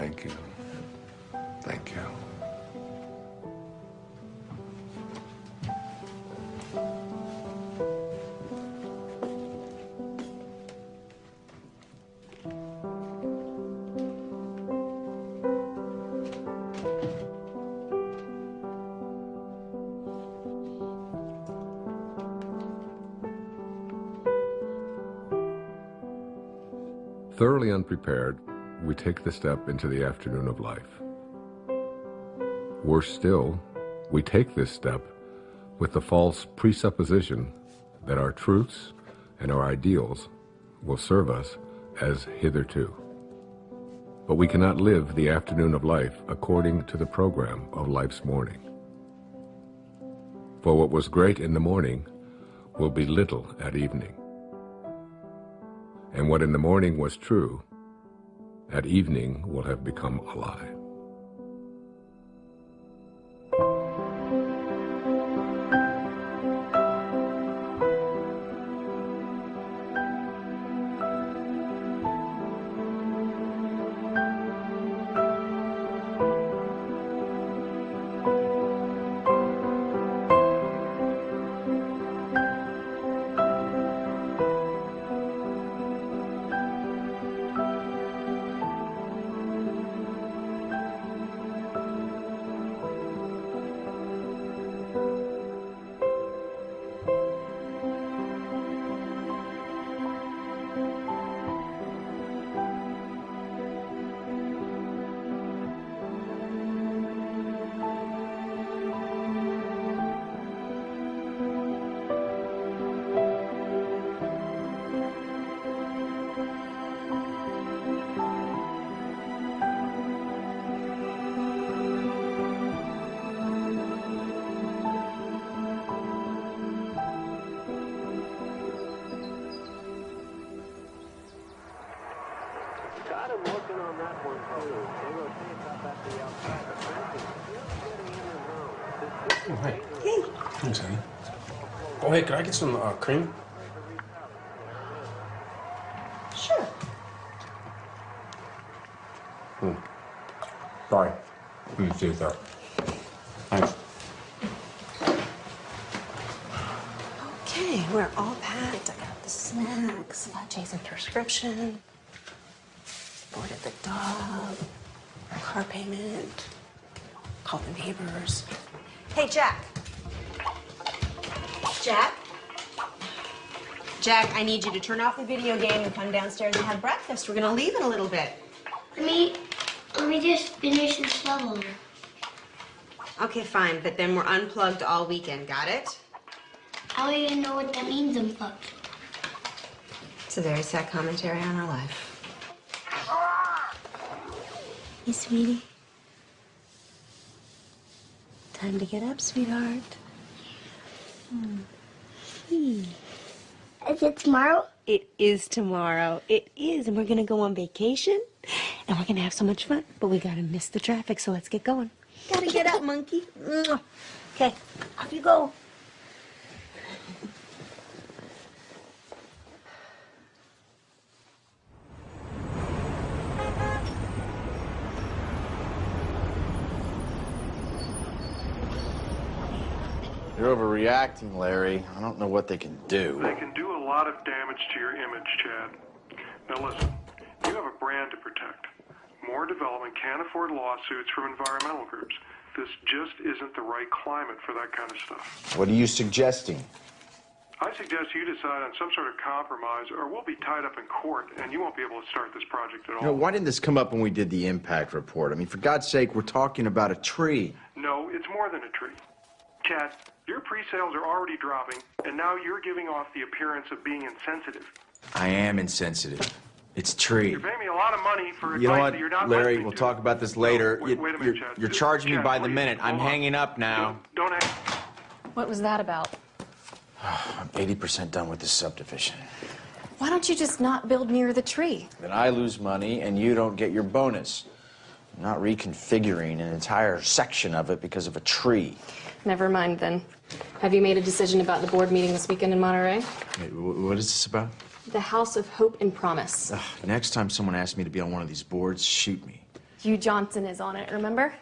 Thank you. Thank you. Thoroughly unprepared, we take the step into the afternoon of life. Worse still, we take this step with the false presupposition that our truths and our ideals will serve us as hitherto. But we cannot live the afternoon of life according to the program of life's morning. For what was great in the morning will be little at evening. And what in the morning was true, at evening will have become a lie. Oh, hey. Hey. Thanks, honey. Oh, hey, could I get some cream? Sure. Sorry. Let me see that. Thanks. Okay, we're all packed. I got the snacks, Jason's prescription, boarded the dog, car payment, called the neighbors. Hey, Jack. Jack? Jack, I need you to turn off the video game and come downstairs and have breakfast. We're gonna leave in a little bit. Let me just finish this level. Okay, fine, but then we're unplugged all weekend, got it? I don't even know what that means, unplugged. It's a very sad commentary on our life. Hey, sweetie. Time to get up, sweetheart. Is it tomorrow? It is tomorrow. It is, and we're gonna go on vacation, and we're gonna have so much fun. But we gotta miss the traffic, so let's get going. Gotta get up, monkey. Okay, off you go. You're overreacting, Larry. I don't know what they can do. They can do a lot of damage to your image, Chad. Now listen, you have a brand to protect. More development can't afford lawsuits from environmental groups. This just isn't the right climate for that kind of stuff. What are you suggesting? I suggest you decide on some sort of compromise, or we'll be tied up in court, and you won't be able to start this project at all. You know, why didn't this come up when we did the impact report? I mean, for God's sake, we're talking about a tree. No, it's more than a tree. Chad, your pre-sales are already dropping, and now you're giving off the appearance of being insensitive. I am insensitive. It's tree. You're paying me a lot of money for advice You know what, that you're not Larry, listening we'll to. talk about this later. No, wait a minute, Chad. You're charging me Chad, by the please, minute. I'm hold on. hanging up now. Don't hang. What was that about? I'm 80% done with this subdivision. Why don't you just not build near the tree? Then I lose money and you don't get your bonus. I'm not reconfiguring an entire section of it because of a tree. Never mind then. Have you made a decision about the board meeting this weekend in Monterey? Wait, what is this about? The House of Hope and Promise. Next time someone asks me to be on one of these boards, shoot me. Hugh Johnson is on it, remember?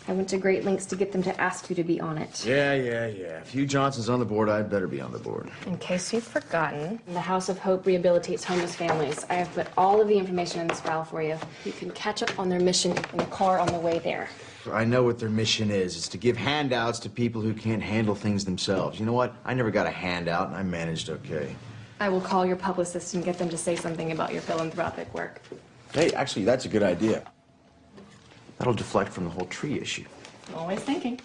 I went to great lengths to get them to ask you to be on it. Yeah. If Hugh Johnson's on the board, I'd better be on the board. In case you've forgotten, the House of Hope rehabilitates homeless families. I have put all of the information in this file for you. You can catch up on their mission in the car on the way there. I know what their mission is. It's to give handouts to people who can't handle things themselves. You know what? I never got a handout, and I managed okay. I will call your publicist and get them to say something about your philanthropic work. Hey, actually, that's a good idea. That'll deflect from the whole tree issue. Always thinking.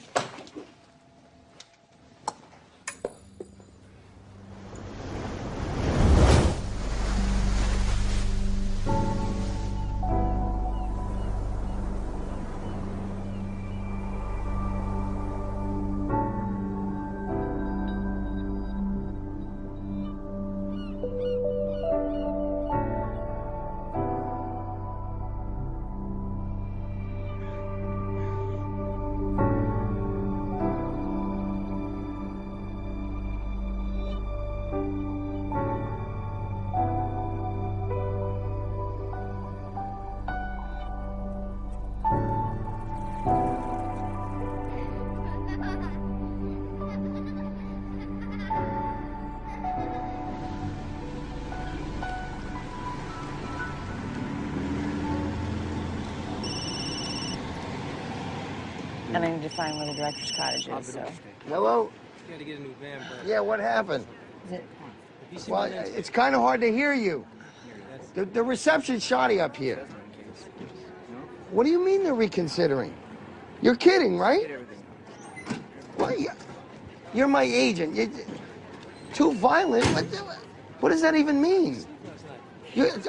And I need to find where the director's cottage is, so. Hello? You gotta get a new van, but... Yeah, what happened? Is it? Well, it's kind of hard to hear you. The reception's shoddy up here. What do you mean they're reconsidering? You're kidding, right? Well, you're my agent. You're too violent? What does that even mean?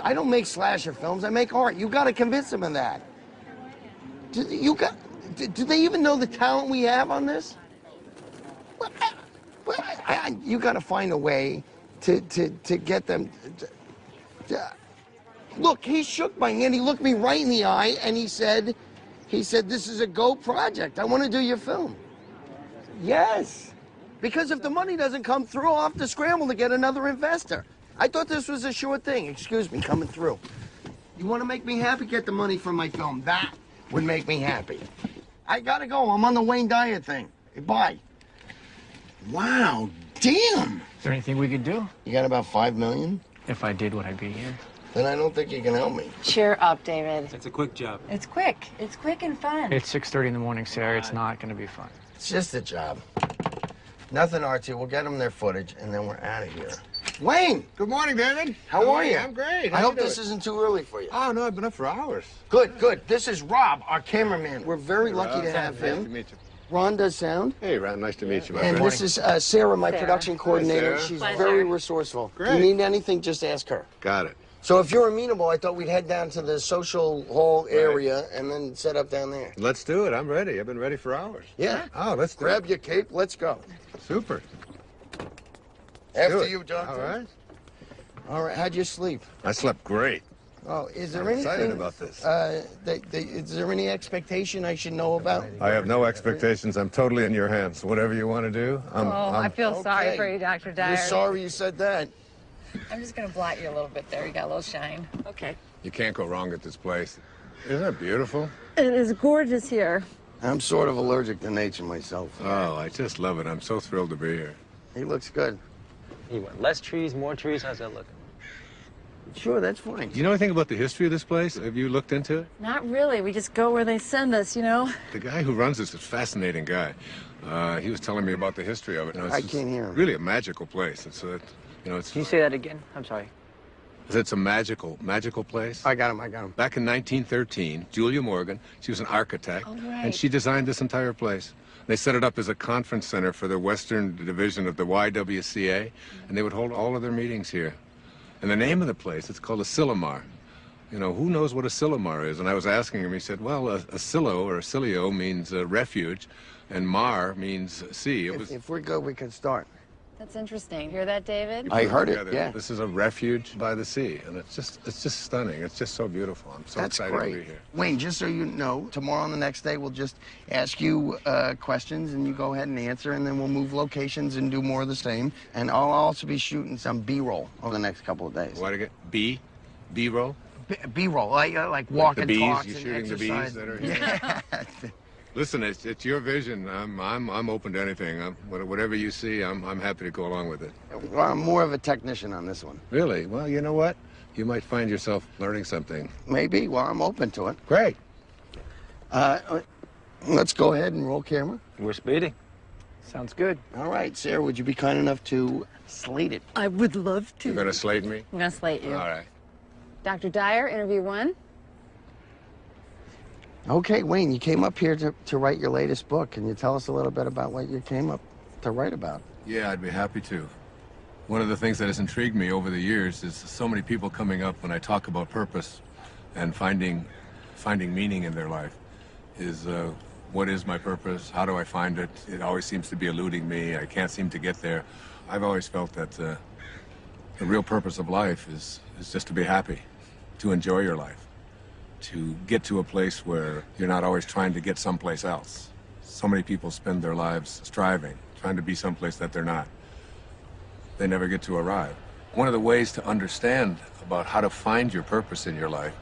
I don't make slasher films. I make art. You got to convince them of that. Do they even know the talent we have on this? You got to find a way to get them. Look, he shook my hand. He looked me right in the eye, and he said, "This is a go project. I want to do your film." Yes, because if the money doesn't come through, I'll have to scramble to get another investor. I thought this was a sure thing. Excuse me, coming through. You want to make me happy? Get the money from my film. That would make me happy. I gotta go. I'm on the Wayne Dyer thing. Bye. Wow, damn. Is there anything we could do? You got about $5 million? If I did, would I be here? Then I don't think you can help me. Cheer up, David. It's a quick job. It's quick. It's quick and fun. It's 6:30 in the morning, Sarah. It's not gonna be fun. It's just a job. Nothing, Archie. We'll get them their footage, and then we're out of here. Wayne! Good morning, David. How are you? I'm great. I hope this isn't too early for you. Oh, no, I've been up for hours. Good, good. This is Rob, our cameraman. We're very lucky to have him. Nice to meet you. Ron does sound. Hey, Ron, nice to meet you, my And friend. this is Sarah, my production coordinator. Sarah. She's Pleasure. very resourceful. Great. If you need anything, just ask her. Got it. So if you're amenable, I thought we'd head down to the social hall area and then set up down there. Let's do it. I'm ready. I've been ready for hours. Yeah. Oh, let's do Grab it. your cape. Let's go. Super. After it. you, John. All right. All right. How'd you sleep? I slept great. Oh, is there I'm anything? excited about this. Is there any expectation I should know about? I have no expectations. I'm totally in your hands. Whatever you want to do, I feel sorry Okay. for you, Dr. Dyer. You're sorry you said that. I'm just gonna blot you a little bit there. You got a little shine. Okay. You can't go wrong at this place. Isn't it beautiful? It is gorgeous here. I'm sort of allergic to nature myself. Oh, I just love it. I'm so thrilled to be here. He looks good. You want less trees, more trees? How's that looking? Sure, that's fine. Do you know anything about the history of this place? Have you looked into it? Not really. We just go where they send us, you know? The guy who runs this is a fascinating guy. He was telling me about the history of it. I can't hear him. Really a magical place. It's it's. Can you say that again? I'm sorry. It's a magical place. I got him. Back in 1913, Julia Morgan, she was an architect, Oh, right. and she designed this entire place. They set it up as a conference center for the Western Division of the YWCA, and they would hold all of their meetings here. And the name of the place, it's called a Silomar. You know, who knows what a Silomar is? And I was asking him, he said, well, a silo or a silio means refuge, and mar means sea. If we're good, we can start. That's interesting. Hear that, David? I heard it, together. yeah. This is a refuge by the sea, and it's just stunning. It's just so beautiful. I'm so That's excited great. to be here. Wayne, just so you know, tomorrow and the next day, we'll just ask you questions, and you go ahead and answer, and then we'll move locations and do more of the same. And I'll also be shooting some B-roll over the next couple of days. What to get? B-roll? B-roll, like walk and talks You're and shooting the bees exercise. that are here. Yeah. Listen, it's your vision. I'm open to anything. Whatever you see, I'm happy to go along with it. Well, I'm more of a technician on this one. Really? Well, you know what? You might find yourself learning something. Maybe. Well, I'm open to it. Great. Let's go ahead and roll camera. We're speeding. Sounds good. All right, Sarah, would you be kind enough to slate it? I would love to. You're gonna slate me? I'm gonna slate you. All right. Dr. Dyer, interview 1. Okay, Wayne, you came up here to write your latest book. Can you tell us a little bit about what you came up to write about? Yeah, I'd be happy to. One of the things that has intrigued me over the years is so many people coming up when I talk about purpose and finding meaning in their life is what is my purpose? How do I find it? It always seems to be eluding me. I can't seem to get there. I've always felt that the real purpose of life is just to be happy, to enjoy your life, to get to a place where you're not always trying to get someplace else. So many people spend their lives striving, trying to be someplace that they're not. They never get to arrive. One of the ways to understand about how to find your purpose in your life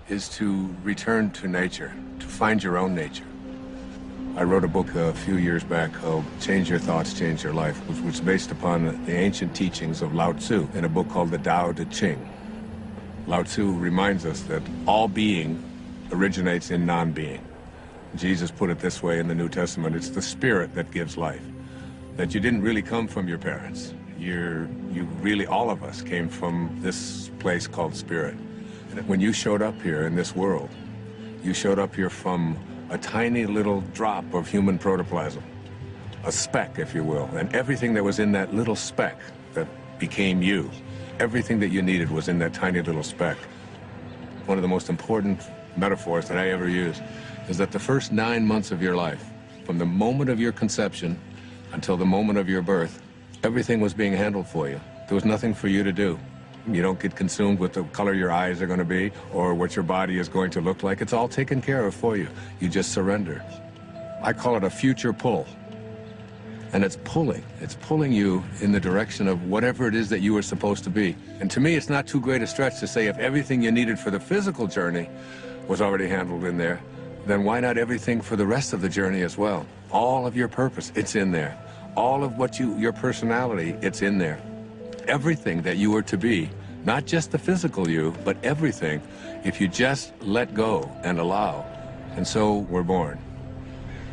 is to return to nature, to find your own nature. I wrote a book a few years back called Change Your Thoughts, Change Your Life, which was based upon the ancient teachings of Lao Tzu in a book called the Tao Te Ching. Lao Tzu reminds us that all being originates in non-being. Jesus put it this way in the New Testament, it's the spirit that gives life. That you didn't really come from your parents. You really, all of us came from this place called spirit. And when you showed up here in this world, you showed up here from a tiny little drop of human protoplasm, a speck, if you will, and everything that was in that little speck that became you, everything that you needed was in that tiny little speck. One of the most important metaphors that I ever use is that the first 9 months of your life, from the moment of your conception until the moment of your birth, everything was being handled for you. There was nothing for you to do. You don't get consumed with the color your eyes are going to be or what your body is going to look like. It's all taken care of for you. You just surrender. I call it a future pull. And it's pulling you in the direction of whatever it is that you were supposed to be. And to me, it's not too great a stretch to say if everything you needed for the physical journey was already handled in there, then why not everything for the rest of the journey as well? All of your purpose, it's in there. All of what your personality, it's in there. Everything that you were to be, not just the physical you, but everything, if you just let go and allow. And so we're born.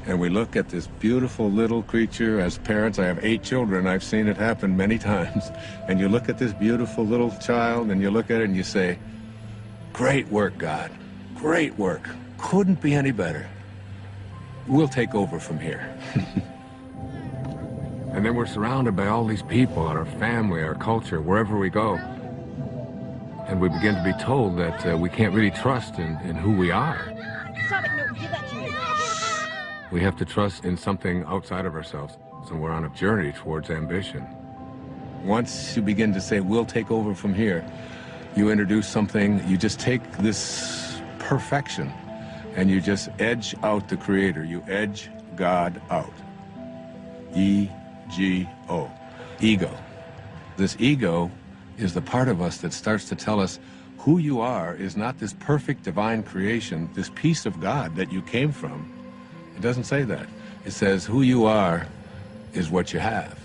And we look at this beautiful little creature. As parents, I have 8 children. I've seen it happen many times. And you look at this beautiful little child and you look at it and you say, great work, God. Great work. Couldn't be any better. We'll take over from here. And then we're surrounded by all these people, our family, our culture, wherever we go. And we begin to be told that we can't really trust in who we are. Stop it. No, give that to me. We have to trust in something outside of ourselves. So we're on a journey towards ambition. Once you begin to say, we'll take over from here, you introduce something, you just take this perfection and you just edge out the Creator. You edge God out. E-G-O. Ego. This ego is the part of us that starts to tell us who you are is not this perfect divine creation, this piece of God that you came from. It doesn't say that. It says who you are is what you have.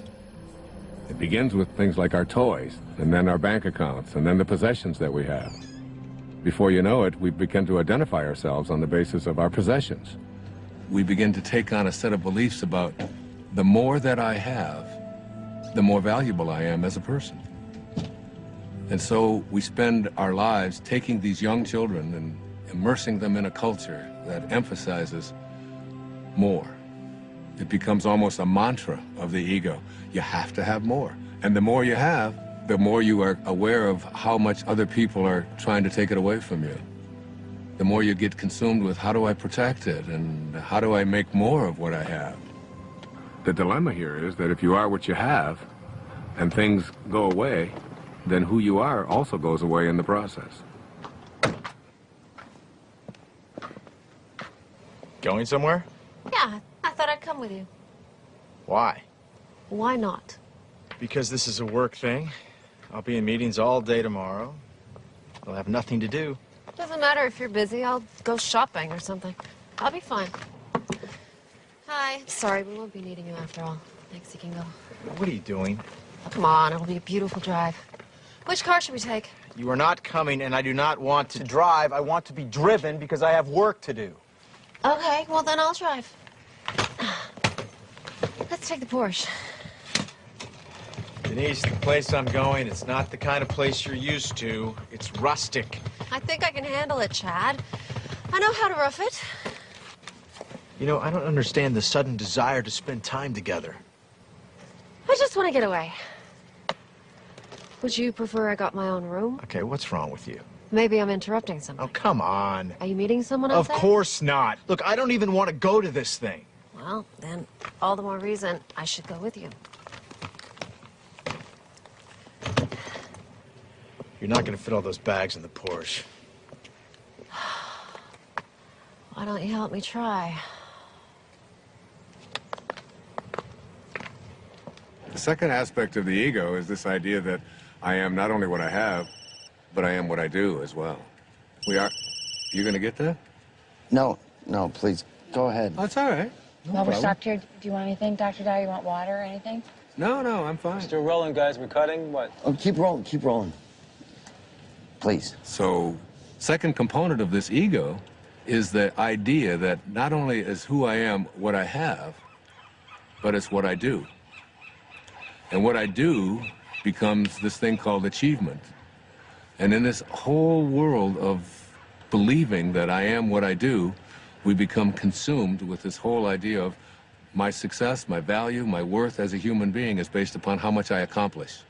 It begins with things like our toys, and then our bank accounts, and then the possessions that we have. Before you know it, we begin to identify ourselves on the basis of our possessions. We begin to take on a set of beliefs about the more that I have, the more valuable I am as a person. And so we spend our lives taking these young children and immersing them in a culture that emphasizes more. It becomes almost a mantra of the ego. You have to have more. And the more you have, the more you are aware of how much other people are trying to take it away from you. The more you get consumed with how do I protect it and how do I make more of what I have. The dilemma here is that if you are what you have and things go away, then who you are also goes away in the process. Going somewhere? Yeah, I thought I'd come with you. Why? Why not? Because this is a work thing. I'll be in meetings all day tomorrow. I'll have nothing to do. Doesn't matter if you're busy. I'll go shopping or something. I'll be fine. Hi. Sorry, we won't be needing you after all. Thanks, you can go. What are you doing? Oh, come on, it'll be a beautiful drive. Which car should we take? You are not coming, and I do not want to drive. I want to be driven because I have work to do. Okay, well then I'll drive. Let's take the Porsche. Denise, the place I'm going, it's not the kind of place you're used to. It's rustic. I think I can handle it, Chad. I know how to rough it. You know, I don't understand the sudden desire to spend time together. I just want to get away. Would you prefer I got my own room? Okay, what's wrong with you? Maybe I'm interrupting something. Oh, come on. Are you meeting someone else? Of course not. Look, I don't even want to go to this thing. Well, then, all the more reason I should go with you. You're not going to fit all those bags in the Porsche. Why don't you help me try? The second aspect of the ego is this idea that I am not only what I have, but I am what I do as well. You gonna get that? No, please, go ahead. That's all right. While we're stuck here, do you want anything, Dr. Dyer? You want water or anything? No, I'm fine. Still rolling, guys. We're cutting. What? Oh, keep rolling. Please. So, second component of this ego is the idea that not only is who I am what I have, but it's what I do. And what I do becomes this thing called achievement. And in this whole world of believing that I am what I do, we become consumed with this whole idea of my success, my value, my worth as a human being is based upon how much I accomplish.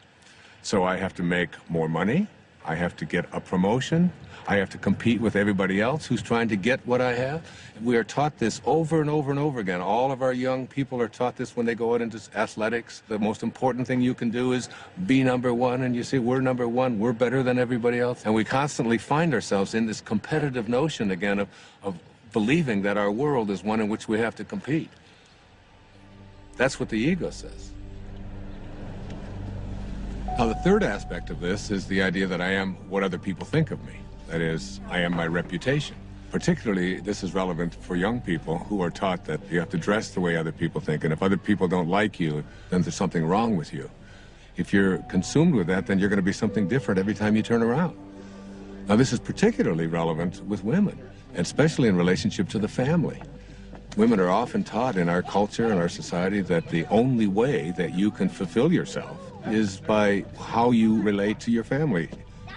So I have to make more money, I have to get a promotion, I have to compete with everybody else who's trying to get what I have. We are taught this over and over and over again. All of our young people are taught this when they go out into athletics. The most important thing you can do is be number one, and you say, we're number one, we're better than everybody else. And we constantly find ourselves in this competitive notion again of believing that our world is one in which we have to compete. That's what the ego says. Now, the third aspect of this is the idea that I am what other people think of me. That is, I am my reputation. Particularly, this is relevant for young people who are taught that you have to dress the way other people think, and if other people don't like you, then there's something wrong with you. If you're consumed with that, then you're going to be something different every time you turn around. Now, this is particularly relevant with women, and especially in relationship to the family. Women are often taught in our culture and our society that the only way that you can fulfill yourself is by how you relate to your family,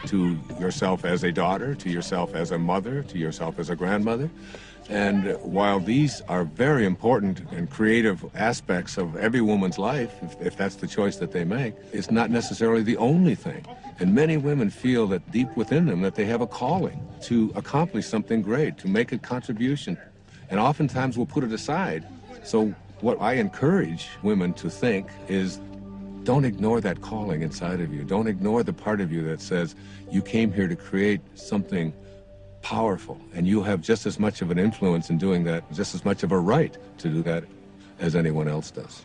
to yourself as a daughter, to yourself as a mother, to yourself as a grandmother. And while these are very important and creative aspects of every woman's life, if that's the choice that they make, it's not necessarily the only thing. And many women feel that deep within them that they have a calling to accomplish something great, to make a contribution. And oftentimes we'll put it aside. So what I encourage women to think is, don't ignore that calling inside of you. Don't ignore the part of you that says you came here to create something powerful, and you have just as much of an influence in doing that, just as much of a right to do that as anyone else does.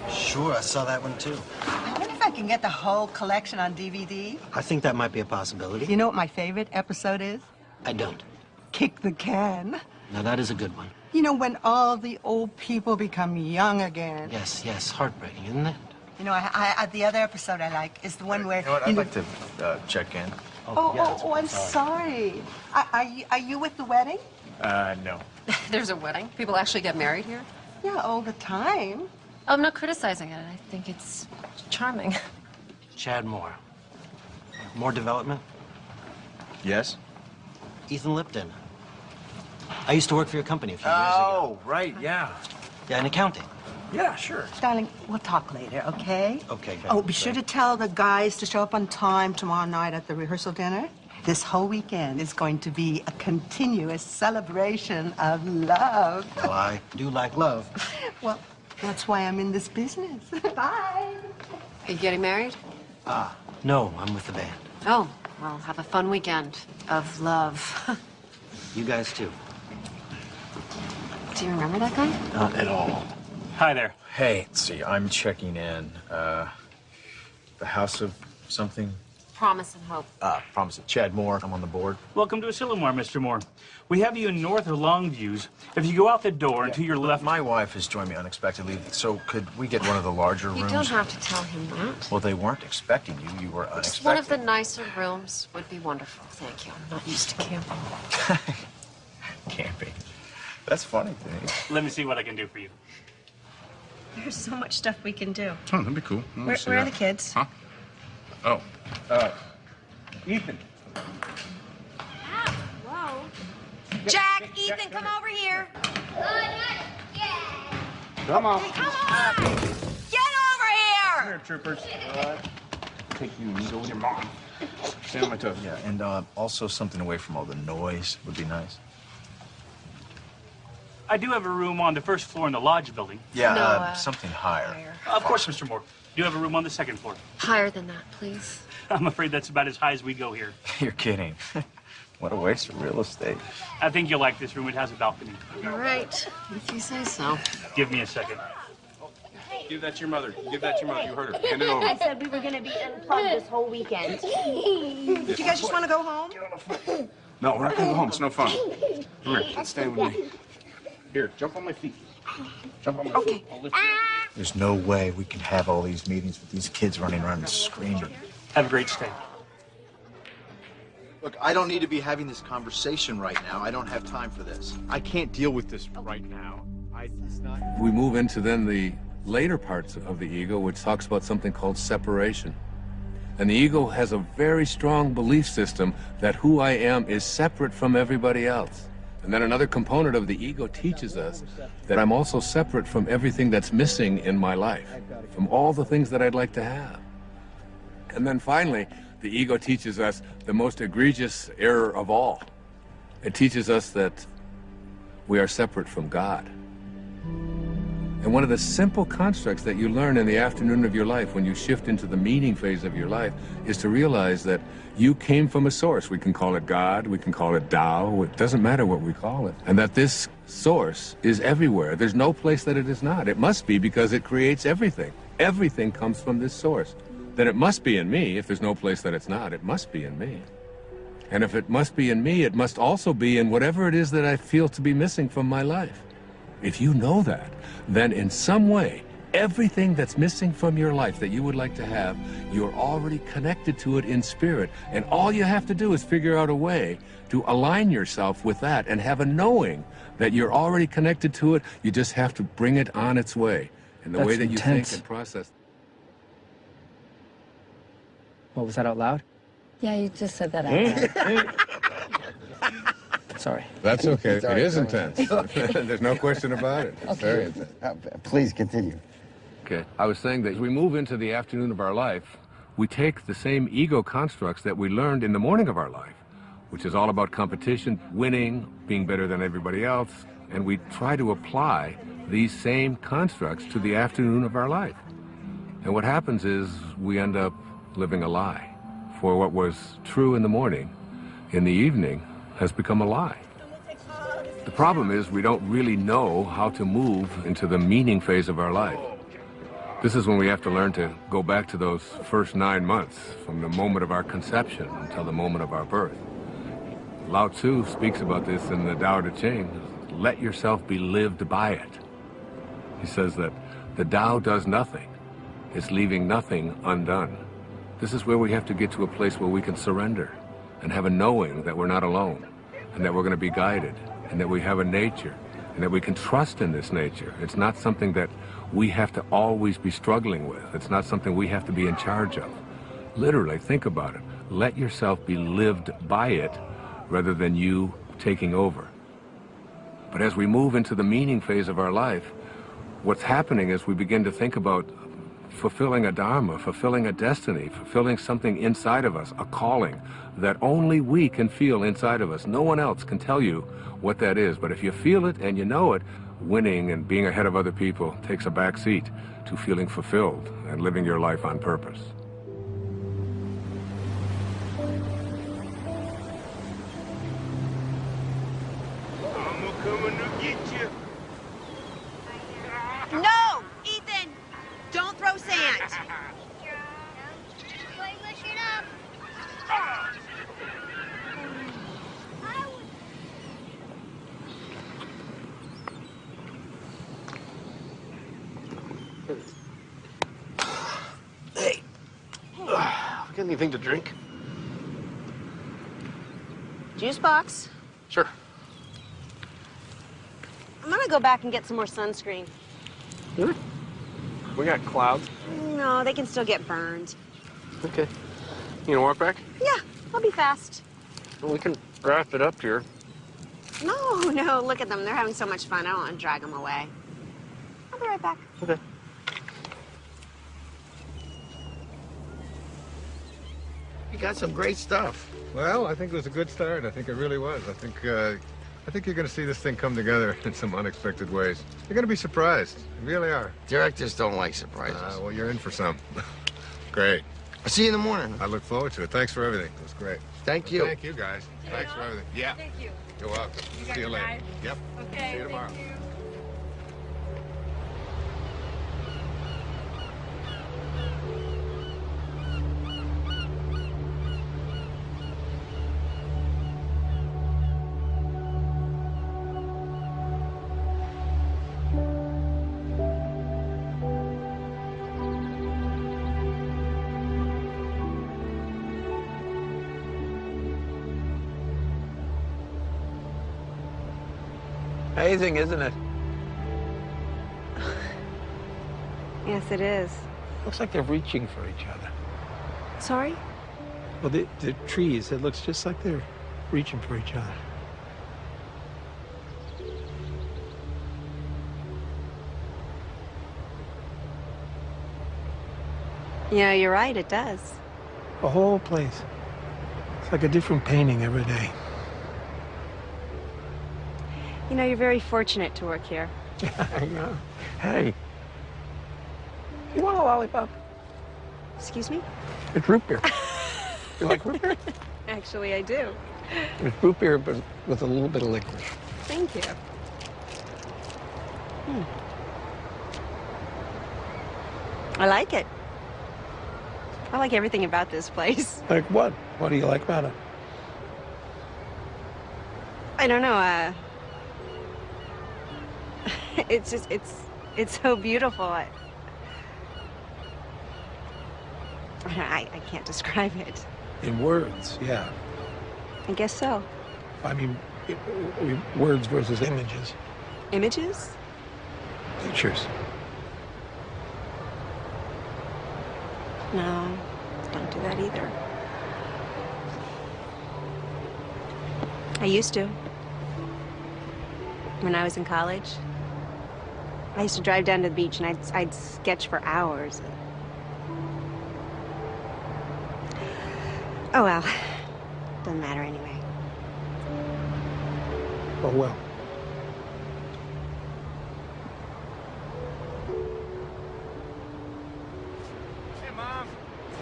Sure, I saw that one too. I wonder if I can get the whole collection on DVD. I think that might be a possibility. You know what my favorite episode is? I don't. Kick the Can. Now that is a good one. You know, when all the old people become young again. Yes, heartbreaking, isn't it? You know, the other episode I like is the one where... You know what, I'd like to check in. I'm sorry. Are you with the wedding? No. There's a wedding? People actually get married here? Yeah, all the time. Oh, I'm not criticizing it. I think it's charming. Chad Moore. More development? Yes? Ethan Lipton. I used to work for your company a few years ago. Oh, right, yeah. Yeah, in accounting. Yeah, sure. Darling, we'll talk later, okay? Okay. Oh, be sure to tell the guys to show up on time tomorrow night at the rehearsal dinner. This whole weekend is going to be a continuous celebration of love. Well, I do like love. Well, that's why I'm in this business. Bye. Are you getting married? No, I'm with the band. Oh, well, have a fun weekend of love. You guys too. Do you remember that guy? Not at all. Hi there. Hey, let's see, I'm checking in. The house of something? Promise and Hope. Promise it. Chad Moore, I'm on the board. Welcome to Asilomar, Mr. Moore. We have you in North or Longviews. If you go out the door and to your left... My wife has joined me unexpectedly, so could we get one of the larger rooms? You don't have to tell him that. Well, they weren't expecting you. You were unexpected. Just one of the nicer rooms would be wonderful. Thank you. I'm not used to camping. Camping. That's funny, Dave. Let me see what I can do for you. There's so much stuff we can do. Oh, that'd be cool. Where are the kids? Huh? Oh. Ethan. Whoa. Jack, Ethan, come over here. Come on. Come on! Get over here! Here, troopers. Take you and go with your mom. Stand on my toes. Yeah, and also something away from all the noise would be nice. I do have a room on the first floor in the lodge building. Yeah, something higher. Of course, Mr. Moore. Do you have a room on the second floor? Higher than that, please. I'm afraid that's about as high as we go here. You're kidding. What a waste of real estate. I think you'll like this room. It has a balcony. All right, if you say so. Give me a second. Give that to your mother. Give that to your mother. You heard her. Hand it over. I said we were going to be unplugged this whole weekend. Do you guys just want to go home? No, we're not going to go home. It's no fun. Come here. Let's stand with me. Here, jump on my feet. Jump on my feet. I'll lift you up. There's no way we can have all these meetings with these kids running around and screaming. Have a great stay. Look, I don't need to be having this conversation right now. I don't have time for this. I can't deal with this right now. We move into then the later parts of the ego, which talks about something called separation. And the ego has a very strong belief system that who I am is separate from everybody else. And then another component of the ego teaches us that I'm also separate from everything that's missing in my life, from all the things that I'd like to have. And then finally, the ego teaches us the most egregious error of all. It teaches us that we are separate from God. And one of the simple constructs that you learn in the afternoon of your life when you shift into the meaning phase of your life is to realize that you came from a source. We can call it God, we can call it Tao, it doesn't matter what we call it. And that this source is everywhere. There's no place that it is not. It must be because it creates everything. Everything comes from this source. Then it must be in me. If there's no place that it's not, it must be in me. And if it must be in me, it must also be in whatever it is that I feel to be missing from my life. If you know that, then in some way, everything that's missing from your life that you would like to have, you're already connected to it in spirit. And all you have to do is figure out a way to align yourself with that and have a knowing that you're already connected to it. You just have to bring it on its way. And the way that you think and process. What, was that out loud? Yeah, you just said that out loud. Sorry. That's okay. It's all right, It is go intense. There's no question about it. It's very intense. Please continue. Okay. I was saying that as we move into the afternoon of our life, we take the same ego constructs that we learned in the morning of our life, which is all about competition, winning, being better than everybody else, and we try to apply these same constructs to the afternoon of our life. And what happens is we end up living a lie. For what was true in the morning, in the evening, has become a lie. The problem is we don't really know how to move into the meaning phase of our life. This is when we have to learn to go back to those first 9 months, from the moment of our conception until the moment of our birth. Lao Tzu speaks about this in the Tao Te Ching. Let yourself be lived by it. He says that the Tao does nothing. It's leaving nothing undone. This is where we have to get to a place where we can surrender and have a knowing that we're not alone, and that we're going to be guided, and that we have a nature, and that we can trust in this nature. It's not something that we have to always be struggling with. It's not something we have to be in charge of. Literally, think about it. Let yourself be lived by it rather than you taking over. But as we move into the meaning phase of our life, what's happening is we begin to think about fulfilling a dharma, fulfilling a destiny, fulfilling something inside of us, a calling that only we can feel inside of us. No one else can tell you what that is. But if you feel it and you know it, winning and being ahead of other people takes a back seat to feeling fulfilled and living your life on purpose. No! Ethan! Don't throw sand! anything to drink? Juice box. Sure. I'm gonna go back and get some more sunscreen. We got clouds. No, they can still get burned. Okay. You gonna walk back? Yeah, I'll be fast. Well, we can wrap it up here. No, look at them. They're having so much fun. I don't want to drag them away. I'll be right back. Okay. You got some great stuff. Well, I think it was a good start. I think it really was. I think you're going to see this thing come together in some unexpected ways. You're going to be surprised. You really are. Directors don't like surprises. Well, you're in for some. Great. I'll see you in the morning. I look forward to it. Thanks for everything. It was great. Thank you. Thank you, guys. Thanks for everything. Yeah. Thank you. You're welcome. See you later. Ride? Yep. Okay. See you tomorrow. Thank you. Amazing, isn't it? Yes, it is. Looks like they're reaching for each other. Sorry? Well, the trees, it looks just like they're reaching for each other. Yeah, you're right, it does. The whole place. It's like a different painting every day. You know, you're very fortunate to work here. I know. Hey, you want a lollipop? Excuse me? It's root beer. You like root beer? Actually, I do. It's root beer, but with a little bit of licorice. Thank you. I like it. I like everything about this place. Like what? What do you like about it? I don't know, it's just, it's so beautiful. I can't describe it. In words, yeah. I guess so. I mean, words versus images. Images? Pictures. No, don't do that either. I used to. When I was in college, I used to drive down to the beach and I'd sketch for hours. Oh well, doesn't matter anyway. Oh well. Hey, Mom,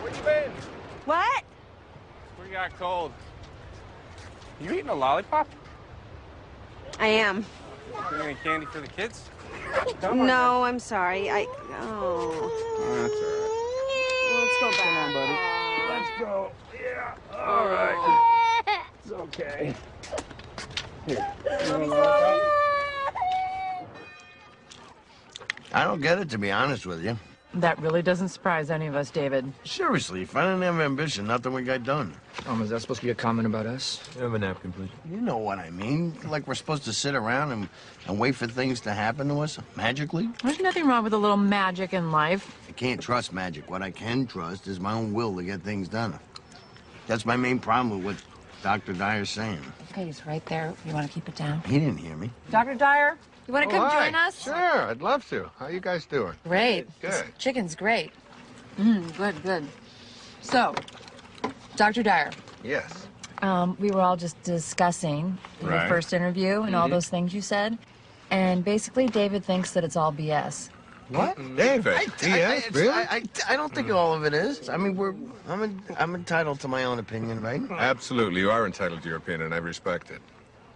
where you been? What? We got cold. You eating a lollipop? I am. You any candy for the kids? No, I'm sorry. Oh. That's all right. Let's go back. Come on, buddy. Let's go. Yeah. All right. It's okay. Here. I don't get it, to be honest with you. That really doesn't surprise any of us, David. Seriously, if I didn't have ambition, nothing would get done. Is that supposed to be a comment about us? You have a napkin, please. You know what I mean. Like we're supposed to sit around and wait for things to happen to us magically. There's nothing wrong with a little magic in life. I can't trust magic. What I can trust is my own will to get things done. That's my main problem with what Dr. Dyer's saying. Okay, he's right there. You want to keep it down? He didn't hear me. Dr. Dyer, you want to come hi. join us? Sure, I'd love to. How you guys doing? Great. Good. This chicken's great. Good. So, Dr. Dyer. Yes. We were all just discussing your Right. first interview and all those things you said. And basically, David thinks that it's all BS. What? David? Yes, really? I don't think all of it is. I mean, I'm entitled to my own opinion, right? Absolutely, you are entitled to your opinion, and I respect it.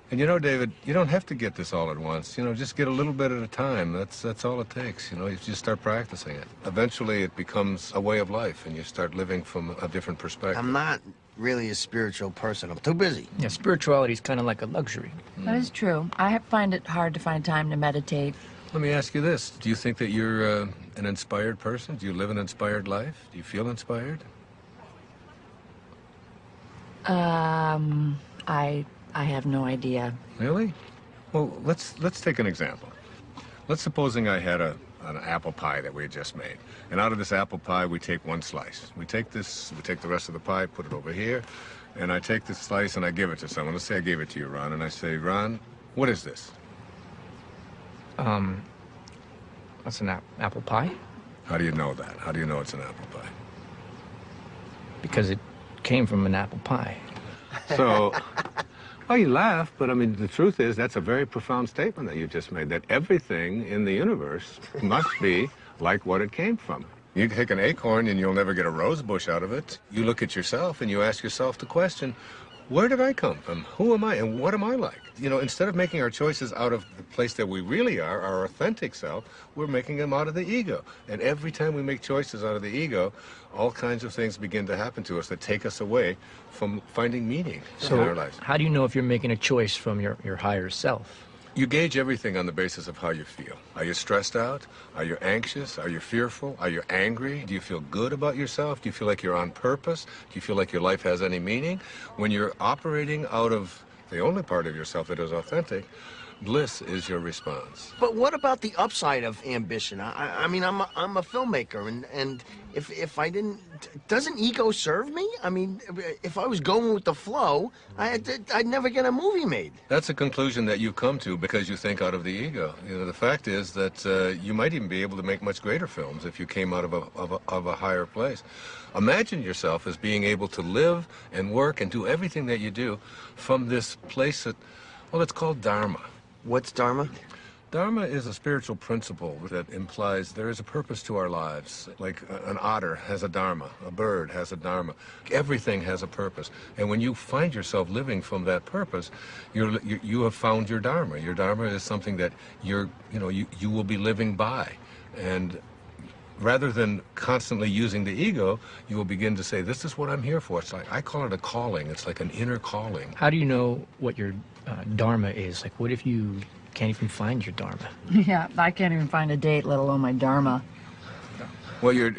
And you know, David, you don't have to get this all at once. You know, just get a little bit at a time. That's all it takes. You know, you just start practicing it. Eventually, it becomes a way of life, and you start living from a different perspective. I'm not really a spiritual person. I'm too busy. Yeah, spirituality is kind of like a luxury. That is true. I find it hard to find time to meditate. Let me ask you this. Do you think that you're an inspired person? Do you live an inspired life? Do you feel inspired? I have no idea. Really? Well, let's take an example. Let's supposing I had an apple pie that we had just made. And out of this apple pie, we take one slice. We take the rest of the pie, put it over here, and I take this slice and I give it to someone. Let's say I gave it to you, Ron, and I say, Ron, what is this? That's an apple pie. How do you know that? How do you know it's an apple pie? Because it came from an apple pie. So, well, you laugh, but I mean, the truth is that's a very profound statement that you just made, that everything in the universe must be like what it came from. You take an acorn and you'll never get a rose bush out of it. You look at yourself and you ask yourself the question, where did I come from? Who am I and what am I like? You know, instead of making our choices out of the place that we really are, our authentic self, we're making them out of the ego. And every time we make choices out of the ego, all kinds of things begin to happen to us that take us away from finding meaning in our lives. How do you know if you're making a choice from your higher self? You gauge everything on the basis of how you feel. Are you stressed out? Are you anxious? Are you fearful? Are you angry? Do you feel good about yourself? Do you feel like you're on purpose? Do you feel like your life has any meaning? When you're operating out of the only part of yourself that is authentic, bliss is your response. But what about the upside of ambition? I mean, I'm a filmmaker, and if I didn't, doesn't ego serve me? I mean, if I was going with the flow, I'd never get a movie made. That's a conclusion that you come to because you think out of the ego. You know, the fact is that you might even be able to make much greater films if you came out of a higher place. Imagine yourself as being able to live and work and do everything that you do from this place that, well, it's called Dharma. What's Dharma? Dharma is a spiritual principle that implies there is a purpose to our lives. Like an otter has a dharma, a bird has a dharma. Everything has a purpose. And when you find yourself living from that purpose, you have found your dharma. Your dharma is something that you will be living by. And rather than constantly using the ego, you will begin to say, this is what I'm here for. It's like, I call it a calling. It's like an inner calling. How do you know what your dharma is? Like, what if you can't even find your dharma? Yeah, I can't even find a date, let alone my dharma. Well, your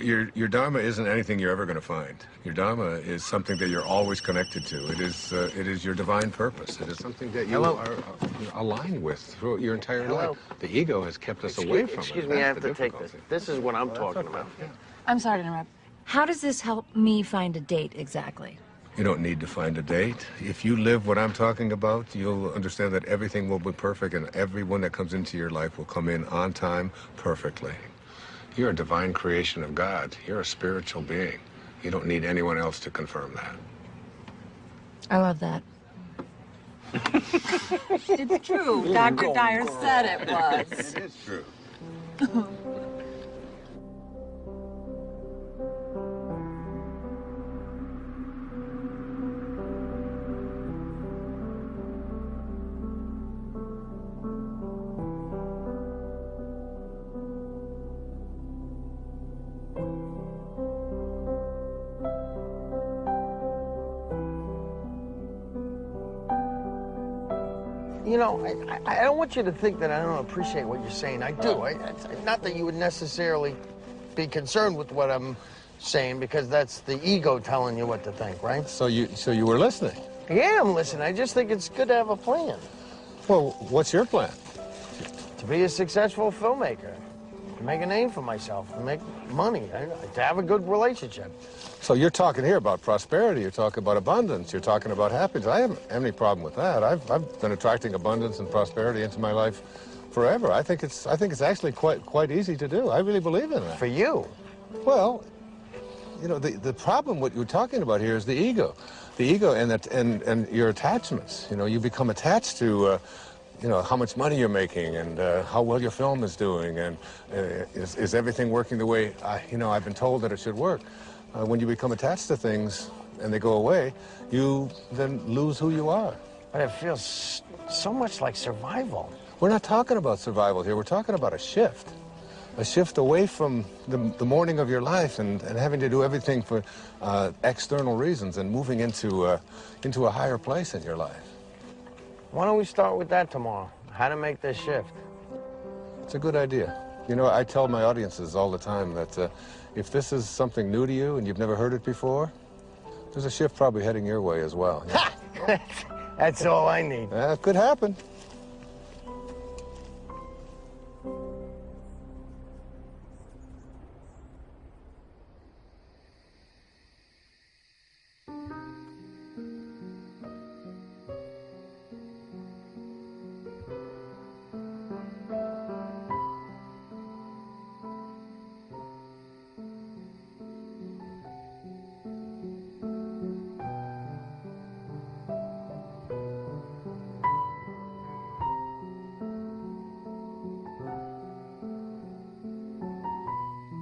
dharma isn't anything you're ever going to find. Your dharma is something that you're always connected to. It is your divine purpose. It is something that you are aligned with throughout your entire life. The ego has kept us away from it. Excuse me, I have to take this. This is what I'm talking about. I'm sorry to interrupt. How does this help me find a date exactly? You don't need to find a date. If you live what I'm talking about, you'll understand that everything will be perfect and everyone that comes into your life will come in on time perfectly. You're a divine creation of God. You're a spiritual being. You don't need anyone else to confirm that. I love that. It's true. Dr. Dyer said it was. It is true. You know, I don't want you to think that I don't appreciate what you're saying. I do. It's not that you would necessarily be concerned with what I'm saying, because that's the ego telling you what to think, right? So you were listening? Yeah, I'm listening. I just think it's good to have a plan. Well, what's your plan? To be a successful filmmaker, to make a name for myself, to make money, to have a good relationship. So you're talking here about prosperity, you're talking about abundance, you're talking about happiness. I haven't any problem with that. I've been attracting abundance and prosperity into my life forever. I think it's actually quite easy to do. I really believe in that. For you? Well, you know, the problem what you're talking about here is the ego. The ego and your attachments. You know, you become attached to you know, how much money you're making and how well your film is doing and is everything working the way I've been told that it should work. When you become attached to things and they go away, you then lose who you are. But it feels so much like survival. We're not talking about survival here. We're talking about a shift away from the morning of your life and having to do everything for external reasons and moving into a higher place in your life. Why don't we start with that tomorrow? How to make this shift? It's a good idea. You know, I tell my audiences all the time that if this is something new to you and you've never heard it before, There's a shift probably heading your way as well. Yeah. That's all I need. It could happen.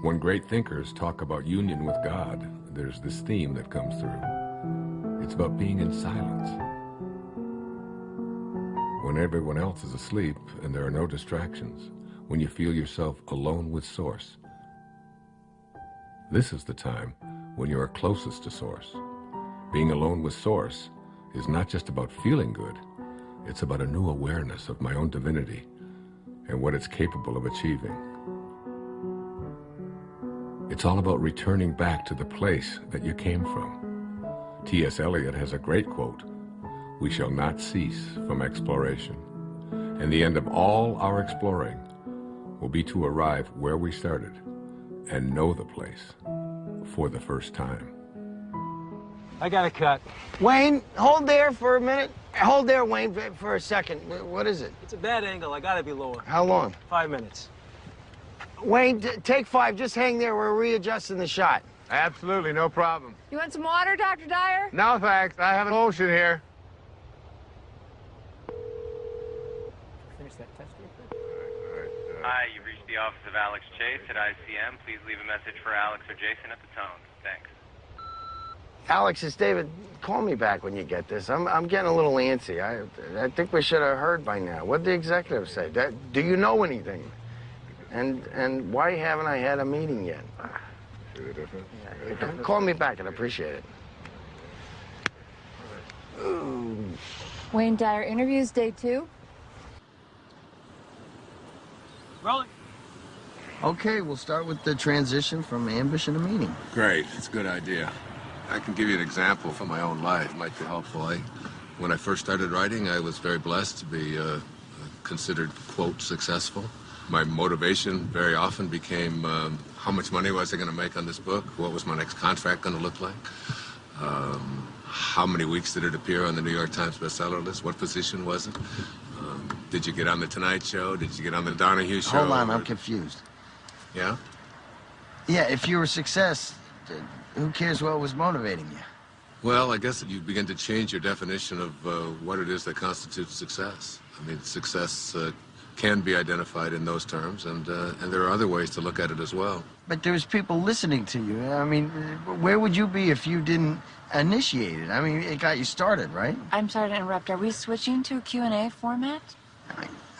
When great thinkers talk about union with God, there's this theme that comes through. It's about being in silence. When everyone else is asleep and there are no distractions, when you feel yourself alone with Source. This is the time when you are closest to Source. Being alone with Source is not just about feeling good, it's about a new awareness of my own divinity and what it's capable of achieving. It's all about returning back to the place that you came from. T.S. Eliot has a great quote, "We shall not cease from exploration, and the end of all our exploring will be to arrive where we started and know the place for the first time." I got a cut. Wayne, hold there for a minute. Hold there, Wayne, for a second. What is it? It's a bad angle. I gotta be lower. How long? 5 minutes. Wayne, take 5. Just hang there. We're readjusting the shot. Absolutely, no problem. You want some water, Dr. Dyer? No, thanks. I have an ocean here. Finish that test real quick. Hi, you've reached the office of Alex Chase at ICM. Please leave a message for Alex or Jason at the tone. Thanks. Alex, it's David. Call me back when you get this. I'm getting a little antsy. I think we should have heard by now. What did the executive say? Do you know anything? And why haven't I had a meeting yet? See the difference? Yeah, call me back. I'd appreciate it. Ooh. Wayne Dyer interviews, day 2. Rolling. Okay, we'll start with the transition from ambition to meaning. Great, it's a good idea. I can give you an example from my own life. It might be helpful. When I first started writing, I was very blessed to be considered, quote, successful. My motivation very often became how much money was I going to make on this book? What was my next contract going to look like? How many weeks did it appear on the New York Times bestseller list? What position was it? Did you get on the Tonight Show? Did you get on the Donahue Show? Hold on, I'm confused. Yeah? Yeah, if you were a success, who cares what was motivating you? Well, I guess you begin to change your definition of what it is that constitutes success. I mean, success can be identified in those terms, and there are other ways to look at it as well. But there's people listening to you. I mean, where would you be if you didn't initiate it? I mean, it got you started, right? I'm sorry to interrupt. Are we switching to a Q&A format?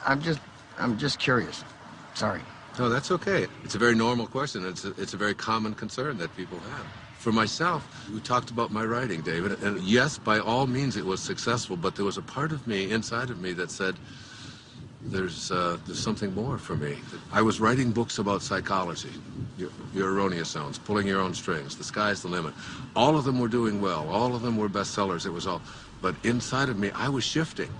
I'm just curious. Sorry. No, that's okay. It's a very normal question. It's a very common concern that people have. For myself, we talked about my writing, David, and yes, by all means it was successful, but there was a part of me, inside of me, that said, there's something more for me. I was writing books about psychology, your erroneous zones, pulling your own strings, the sky's the limit. All of them were doing well. All of them were bestsellers. It was all, but inside of me, I was shifting.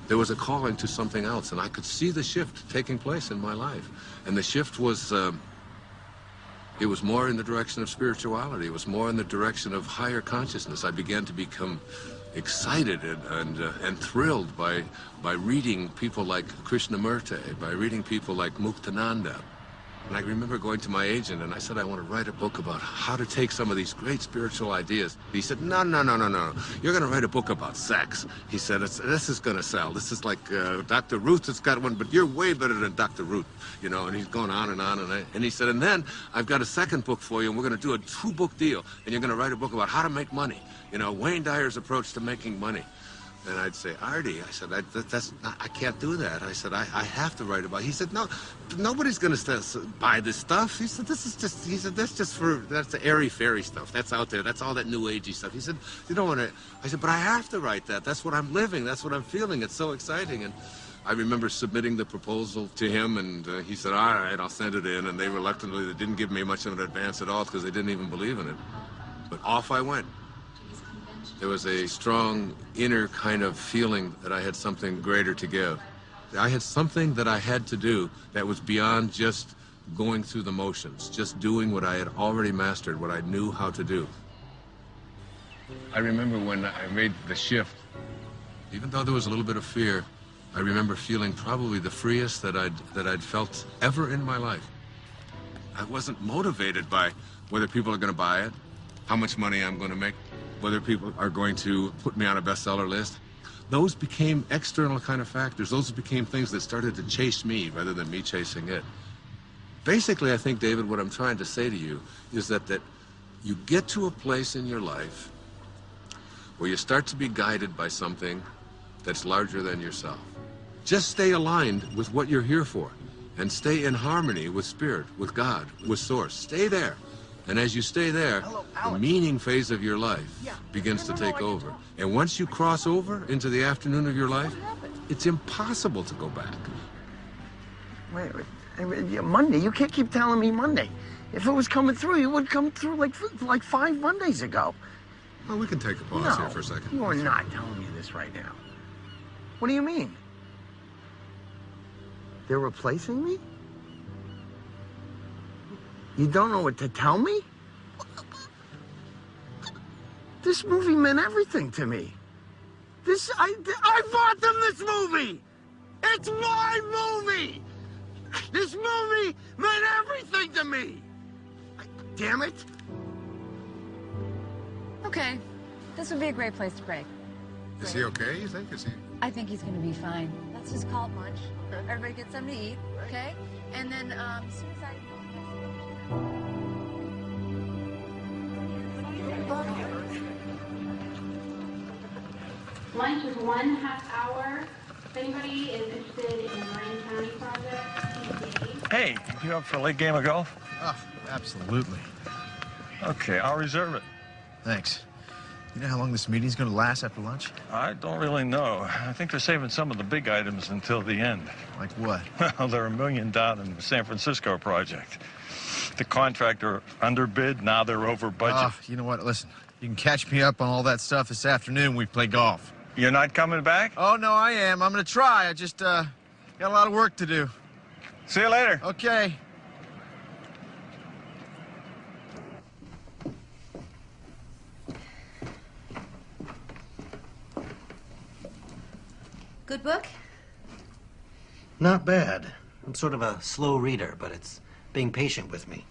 There was a calling to something else, and I could see the shift taking place in my life. And the shift was, it was more in the direction of spirituality. It was more in the direction of higher consciousness. I began to become excited and thrilled by reading people like Krishnamurti, by reading people like Muktananda. And I remember going to my agent and I said, I want to write a book about how to take some of these great spiritual ideas. He said, no. You're going to write a book about sex. He said, this is going to sell. This is like Dr. Ruth has got one, but you're way better than Dr. Ruth, you know, and he's going on and on. And he said, and then I've got a second book for you, and we're going to do a 2-book deal, and you're going to write a book about how to make money. You know, Wayne Dyer's approach to making money. And I'd say, Artie, I said, I can't do that. I said, I have to write about it. He said, no, nobody's going to buy this stuff. He said, that's the airy-fairy stuff. That's out there. That's all that new agey stuff. He said, you don't want to. I said, but I have to write that. That's what I'm living. That's what I'm feeling. It's so exciting. And I remember submitting the proposal to him, and he said, all right, I'll send it in. And they reluctantly, they didn't give me much of an advance at all because they didn't even believe in it. But off I went. There was a strong inner kind of feeling that I had something greater to give. I had something that I had to do that was beyond just going through the motions, just doing what I had already mastered, what I knew how to do. I remember when I made the shift, even though there was a little bit of fear, I remember feeling probably the freest that I'd felt ever in my life. I wasn't motivated by whether people are going to buy it, how much money I'm going to make, whether people are going to put me on a bestseller list. Those became external kind of factors. Those became things that started to chase me rather than me chasing it. Basically, I think, David, what I'm trying to say to you is that you get to a place in your life where you start to be guided by something that's larger than yourself. Just stay aligned with what you're here for and stay in harmony with Spirit, with God, with Source. Stay there. And as you stay there, the meaning phase of your life begins to take over. And once you cross over into the afternoon of your life, it's impossible to go back. Wait. Monday? You can't keep telling me Monday. If it was coming through, it would come through like 5 Mondays ago. Well, we can take a pause here for a second. You are not telling me this right now. What do you mean? They're replacing me? You don't know what to tell me? This movie meant everything to me. I bought them this movie! It's my movie! This movie meant everything to me! Damn it! Okay, this would be a great place to break. Is he okay, you think? I think he's gonna be fine. Let's just call it lunch. Everybody get something to eat, okay? And then, as soon as Lunch is 1/2 hour. If anybody is interested in the Ryan County project, Hey, you up for a late game of golf? Oh, absolutely. Okay, I'll reserve it. Thanks. You know how long this meeting's going to last after lunch? I don't really know. I think they're saving some of the big items until the end. Like what? Well, they're $1 million down in the San Francisco project. The contractor underbid, now they're over budget. You know what? Listen, you can catch me up on all that stuff this afternoon when we play golf. You're not coming back? Oh, no, I am. I'm going to try. I just, got a lot of work to do. See you later. Okay. Good book? Not bad. I'm sort of a slow reader, but it's being patient with me.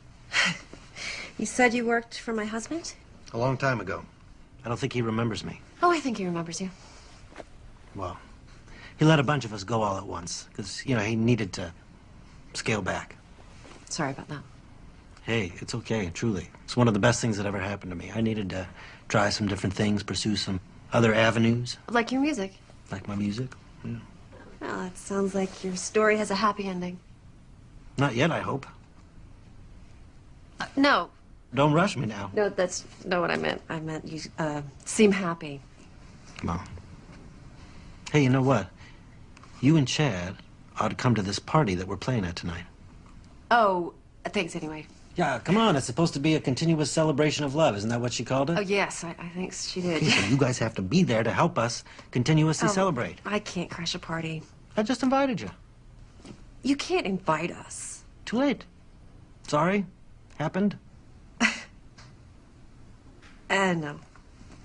You said you worked for my husband? A long time ago. I don't think he remembers me. Oh, I think he remembers you. Well, he let a bunch of us go all at once, because, you know, he needed to scale back. Sorry about that. Hey, it's okay, truly. It's one of the best things that ever happened to me. I needed to try some different things, pursue some other avenues. Like your music. Like my music. Yeah. Well, it sounds like your story has a happy ending. Not yet, I hope. No. Don't rush me now. No, that's not what I meant. I meant you seem happy. Well. Hey, you know what? You and Chad ought to come to this party that we're playing at tonight. Oh, thanks anyway. Yeah, come on. It's supposed to be a continuous celebration of love. Isn't that what she called it? Oh, yes, I think she did. Okay, so you guys have to be there to help us continuously celebrate. I can't crash a party. I just invited you. You can't invite us. Too late. Sorry. Happened. No.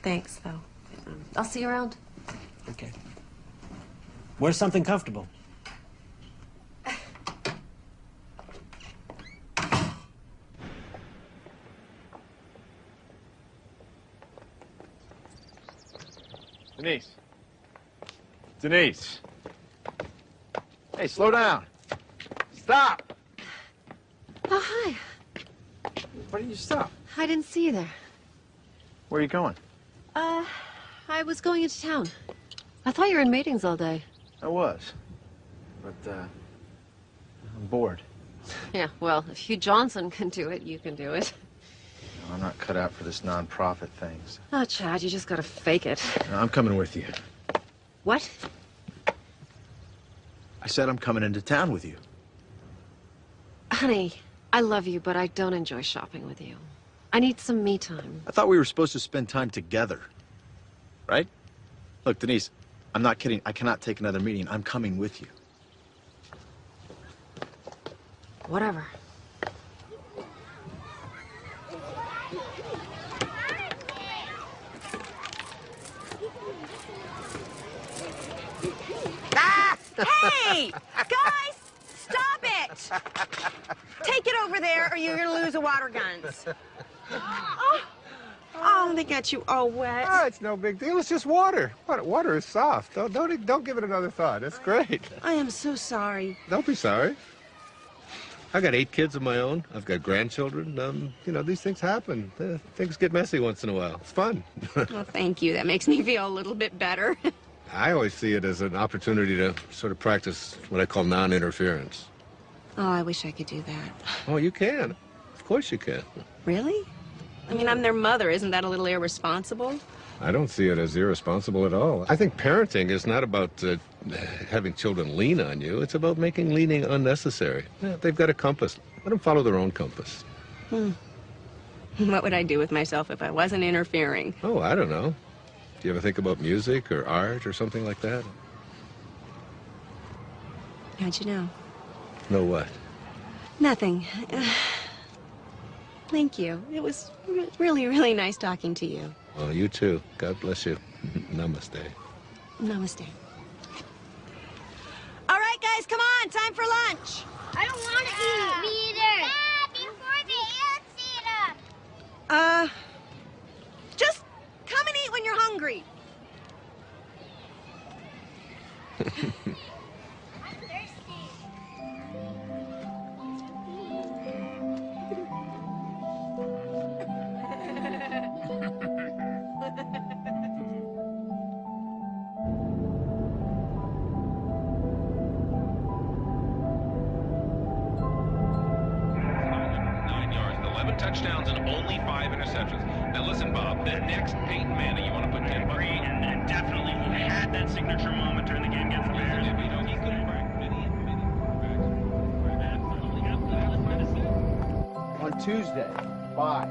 Thanks, though. I'll see you around. Okay. Wear something comfortable. Denise. Denise. Hey, slow down. Stop! Oh, hi. Why did you stop? I didn't see you there. Where are you going? I was going into town. I thought you were in meetings all day. I was. But, I'm bored. Yeah, well, if Hugh Johnson can do it, you can do it. I'm not cut out for this non-profit thing. So. Oh, Chad, you just gotta fake it. No, I'm coming with you. What? I said I'm coming into town with you. Honey, I love you, but I don't enjoy shopping with you. I need some me time. I thought we were supposed to spend time together. right? Look, Denise, I'm not kidding. I cannot take another meeting. I'm coming with you. Whatever. Hey! Guys! Stop it! Take it over there or you're gonna lose the water guns. Oh, they got you all wet. Oh, it's no big deal. It's just water. Water is soft. Don't give it another thought. It's great. I am so sorry. Don't be sorry. I got 8 kids of my own. I've got grandchildren. You know, these things happen. Things get messy once in a while. It's fun. Well, thank you. That makes me feel a little bit better. I always see it as an opportunity to sort of practice what I call non-interference. Oh, I wish I could do that. Oh, you can. Of course you can. Really? I mean, I'm their mother. Isn't that a little irresponsible? I don't see it as irresponsible at all. I think parenting is not about having children lean on you. It's about making leaning unnecessary. Yeah, they've got a compass. Let them follow their own compass. What would I do with myself if I wasn't interfering? Oh, I don't know. Do you ever think about music or art or something like that? How'd you know? Know what? Nothing. Thank you. It was really, really nice talking to you. Well, you too. God bless you. Namaste. Namaste. All right, guys, come on. Time for lunch. I don't want to eat. Me either. Before the ants eat 'em. Just come and eat when you're hungry. Touchdowns and only 5 interceptions. Now listen, Bob, the next Peyton Manning, you want to put 10 bucks. And definitely he had that signature moment during the game against the Bears. On Tuesday. Bye.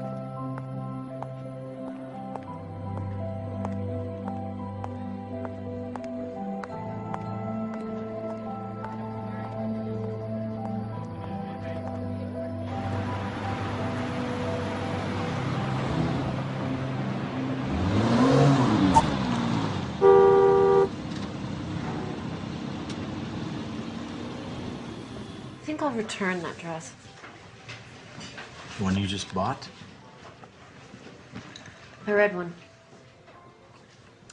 I think I'll return that dress. The one you just bought? I read one.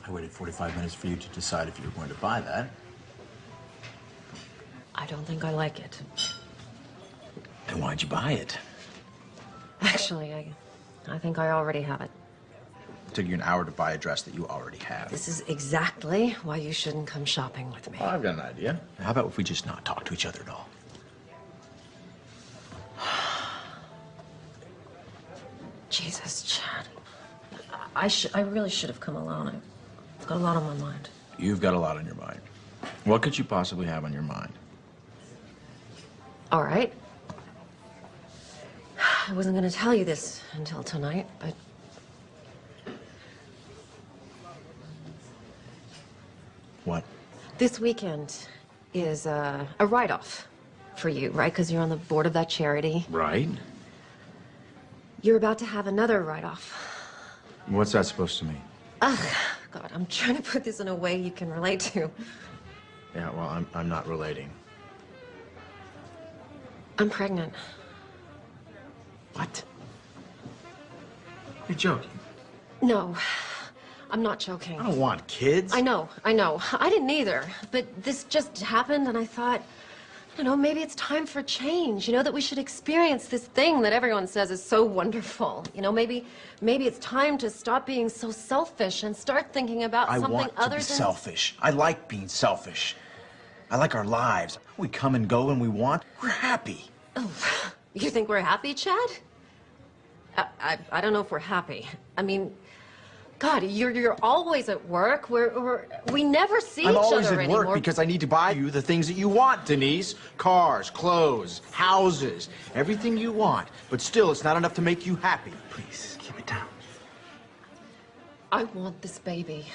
I waited 45 minutes for you to decide if you were going to buy that. I don't think I like it. Then why'd you buy it? Actually, I think I already have it. It took you an hour to buy a dress that you already have. This is exactly why you shouldn't come shopping with me. Well, I've got an idea. How about if we just not talk to each other at all? Jesus, Chad. I really should have come alone. I've got a lot on my mind. You've got a lot on your mind. What could you possibly have on your mind? All right. I wasn't going to tell you this until tonight, but... What? This weekend is a write-off for you, right? Because you're on the board of that charity. Right. You're about to have another write-off. What's that supposed to mean? Ugh, God, I'm trying to put this in a way you can relate to. Yeah, well, I'm not relating. I'm pregnant. What? You're joking. No, I'm not joking. I don't want kids. I know. I didn't either. But this just happened, and I thought, I don't know, maybe it's time for change. You know, that we should experience this thing that everyone says is so wonderful. You know, maybe it's time to stop being so selfish and start thinking about something other than... I want to be selfish. I like being selfish. I like our lives. We come and go when we want. We're happy. Oh, you think we're happy, Chad? I don't know if we're happy. I mean, God, you're always at work. We never see each other anymore. I'm always at work because I need to buy you the things that you want, Denise. Cars, clothes, houses, everything you want. But still, it's not enough to make you happy. Please, keep it down. I want this baby.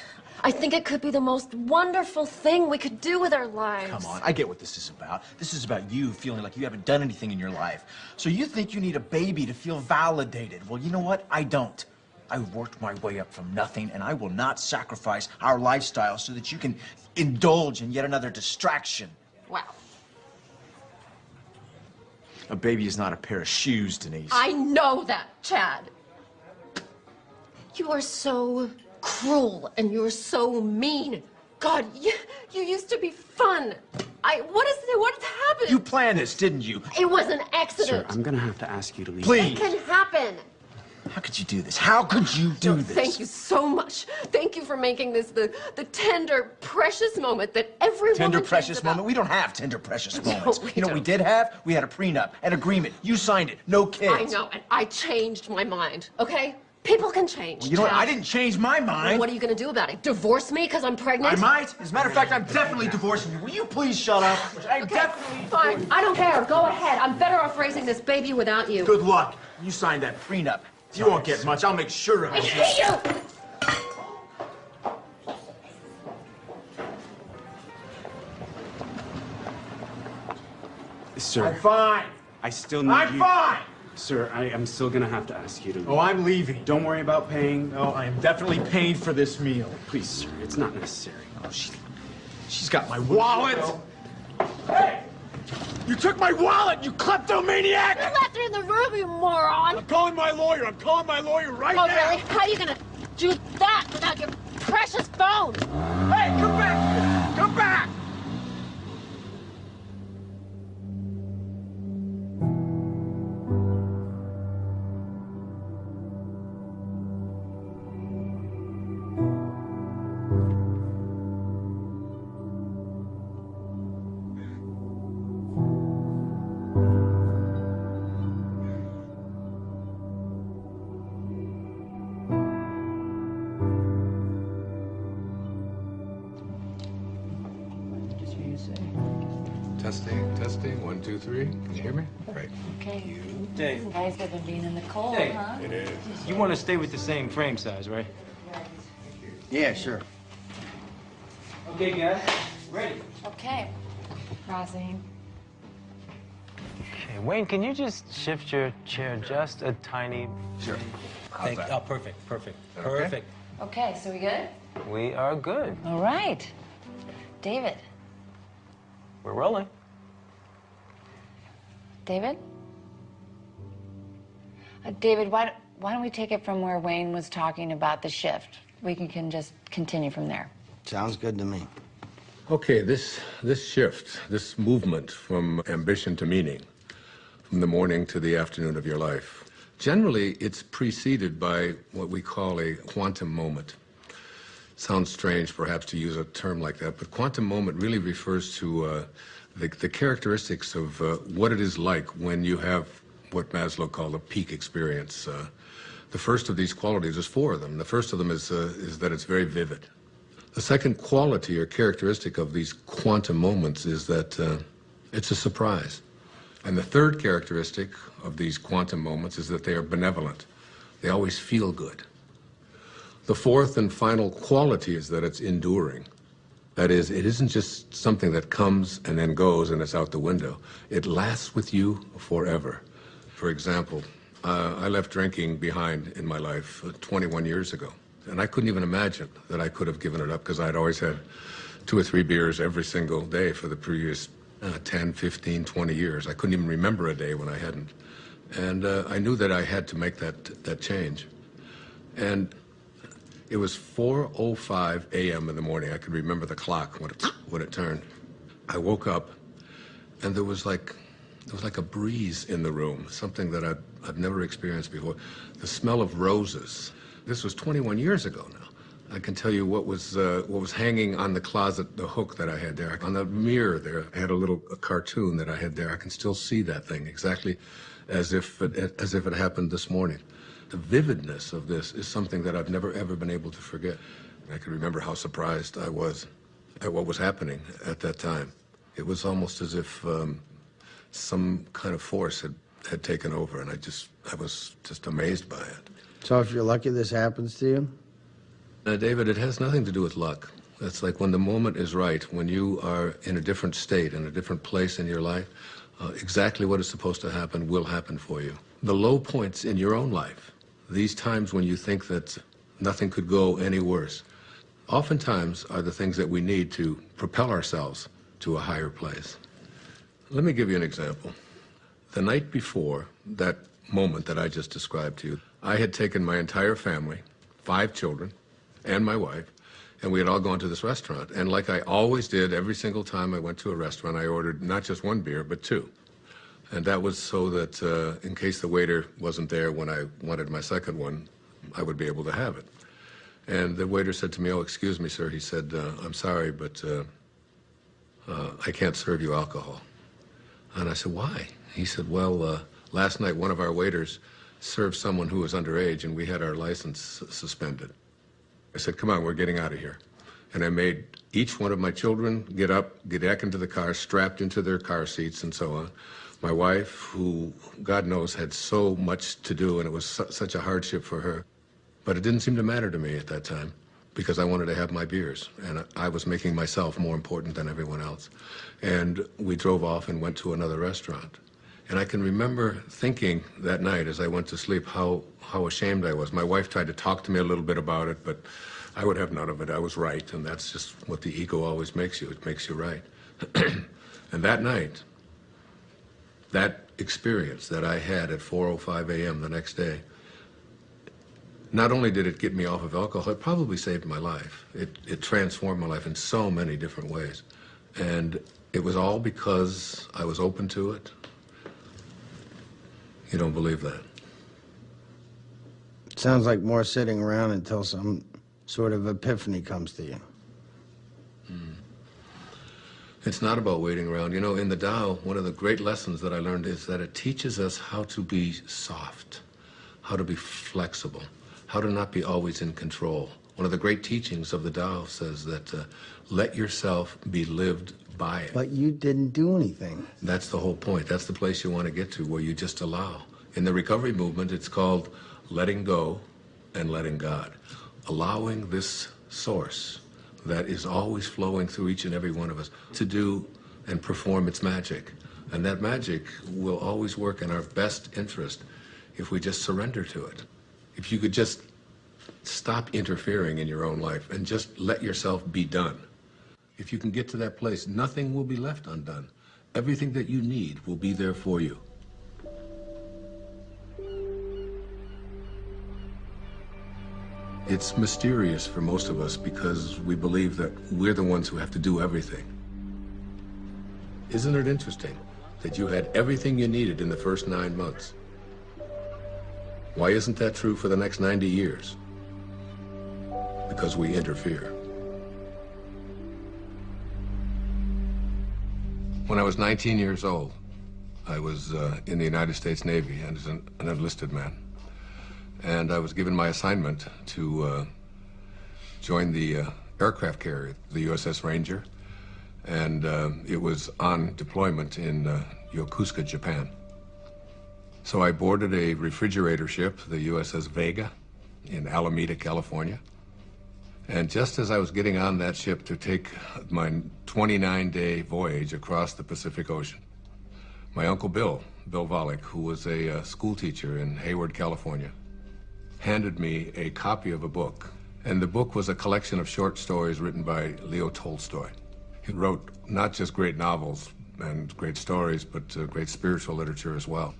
I think it could be the most wonderful thing we could do with our lives. Come on, I get what this is about. This is about you feeling like you haven't done anything in your life. So you think you need a baby to feel validated. Well, you know what? I don't. I worked my way up from nothing, and I will not sacrifice our lifestyle so that you can indulge in yet another distraction. Wow. A baby is not a pair of shoes, Denise. I know that, Chad. You are so cruel and you're so mean. God, you used to be fun. What happened? You planned this, didn't you? It was an accident. Sir, I'm gonna have to ask you to leave. Please. It can happen. How could you do this? How could you do this? Thank you so much. Thank you for making this the tender, precious moment that every Tender, woman precious dreams about. moment? We don't have tender, precious moments. we You know what we don't. did have? We had a prenup, an agreement. You signed it. No kids. I know, and I changed my mind, okay? People can change. Well, you know what? Chad. I didn't change my mind. Well, what are you going to do about it? Divorce me because I'm pregnant? I might. As a matter of fact, I'm definitely divorcing you. Will you please shut up? I'm definitely... Fine. I don't care. Go ahead. I'm better off raising this baby without you. Good luck. You signed that prenup. You won't get much. I'll make sure of I it. hate you! Sir. I'm fine. I still need I'm you. fine. Sir, I am still gonna have to ask you to leave. Oh, I'm leaving. Don't worry about paying. No, I am definitely paying for this meal. Please, sir, it's not necessary. Oh, she's got my wallet. Hey! You took my wallet, you kleptomaniac! You left her in the room, you moron! I'm calling my lawyer. I'm calling my lawyer right now. Oh, really? How are you gonna do that without your precious phone? Hey, come back here! Come back! Testing. 1, 2, 3. Can you hear me? Great. Okay. Dave. You guys have been being in the cold, Dave. huh? It is. You want to stay with the same frame size, right? Yeah, sure. Okay, guys. Ready. Okay. Crossing. Okay, Wayne, can you just shift your chair just a tiny... Sure. Thank Oh, perfect. Okay? Perfect. Okay, so we good? We are good. All right. David. We're rolling. David? David, why don't we take it from where Wayne was talking about the shift? We can just continue from there. Sounds good to me. Okay, this shift, this movement from ambition to meaning, from the morning to the afternoon of your life, generally it's preceded by what we call a quantum moment. Sounds strange, perhaps, to use a term like that, but quantum moment really refers to the characteristics of what it is like when you have what Maslow called a peak experience. The first of these qualities, there's 4 of them. The first of them is that it's very vivid. The second quality or characteristic of these quantum moments is that it's a surprise. And the third characteristic of these quantum moments is that they are benevolent. They always feel good. The fourth and final quality is that it's enduring. That is, it isn't just something that comes and then goes and it's out the window. It lasts with you forever. For example, I left drinking behind in my life 21 years ago. And I couldn't even imagine that I could have given it up because I'd always had 2 or 3 beers every single day for the previous 10, 15, 20 years. I couldn't even remember a day when I hadn't. And I knew that I had to make that change. And it was 4:05 a.m. in the morning. I could remember the clock when it turned. I woke up, and there was like a breeze in the room, something that I've never experienced before. The smell of roses. This was 21 years ago now. I can tell you what was hanging on the closet, the hook that I had there. On the mirror there, I had a cartoon that I had there. I can still see that thing exactly as if it happened this morning. The vividness of this is something that I've never, ever been able to forget. I can remember how surprised I was at what was happening at that time. It was almost as if some kind of force had taken over, and I was just amazed by it. So if you're lucky this happens to you, David, it has nothing to do with luck. It's like when the moment is right, when you are in a different state, in a different place in your life, exactly what is supposed to happen will happen for you. The low points in your own life, these times when you think that nothing could go any worse, oftentimes are the things that we need to propel ourselves to a higher place. Let me give you an example. The night before that moment that I just described to you, I had taken my entire family, 5 children, and my wife, and we had all gone to this restaurant. And like I always did, every single time I went to a restaurant, I ordered not just 1 beer, but 2. And that was so that in case the waiter wasn't there when I wanted my second one, I would be able to have it. And the waiter said to me, "Oh, excuse me, sir." He said, "I'm sorry, but I can't serve you alcohol." And I said, "Why?" He said, "Well, last night one of our waiters served someone who was underage, and we had our license suspended." I said, "Come on, we're getting out of here." And I made each one of my children get up, get back into the car, strapped into their car seats and so on. My wife, who, God knows, had so much to do, and it was such a hardship for her. But it didn't seem to matter to me at that time, because I wanted to have my beers, and I was making myself more important than everyone else. And we drove off and went to another restaurant. And I can remember thinking that night as I went to sleep how ashamed I was. My wife tried to talk to me a little bit about it, but I would have none of it. I was right, and that's just what the ego always makes you. It makes you right. And that night, that experience that I had at 4:05 a.m. the next day, not only did it get me off of alcohol, it probably saved my life. It transformed my life in so many different ways. And it was all because I was open to it. You don't believe that? Sounds like more sitting around until some sort of epiphany comes to you. It's not about waiting around. You know, in the Tao, one of the great lessons that I learned is that it teaches us how to be soft, how to be flexible, how to not be always in control. One of the great teachings of the Tao says that let yourself be lived by it. But you didn't do anything. That's the whole point. That's the place you want to get to, where you just allow. In the recovery movement, it's called letting go and letting God. Allowing this source that is always flowing through each and every one of us to do and perform its magic. And that magic will always work in our best interest if we just surrender to it. If you could just stop interfering in your own life and just let yourself be done. If you can get to that place, nothing will be left undone. Everything that you need will be there for you. It's mysterious for most of us because we believe that we're the ones who have to do everything. Isn't it interesting that you had everything you needed in the first 9 months? Why isn't that true for the next 90 years? Because we interfere. When I was 19 years old, I was in the United States Navy and as an enlisted man. And I was given my assignment to join the aircraft carrier, the USS Ranger. And it was on deployment in Yokosuka, Japan. So I boarded a refrigerator ship, the USS Vega, in Alameda, California. And just as I was getting on that ship to take my 29-day voyage across the Pacific Ocean, my Uncle Bill Volek, who was a school teacher in Hayward, California, handed me a copy of a book. And the book was a collection of short stories written by Leo Tolstoy. He wrote not just great novels and great stories, but great spiritual literature as well.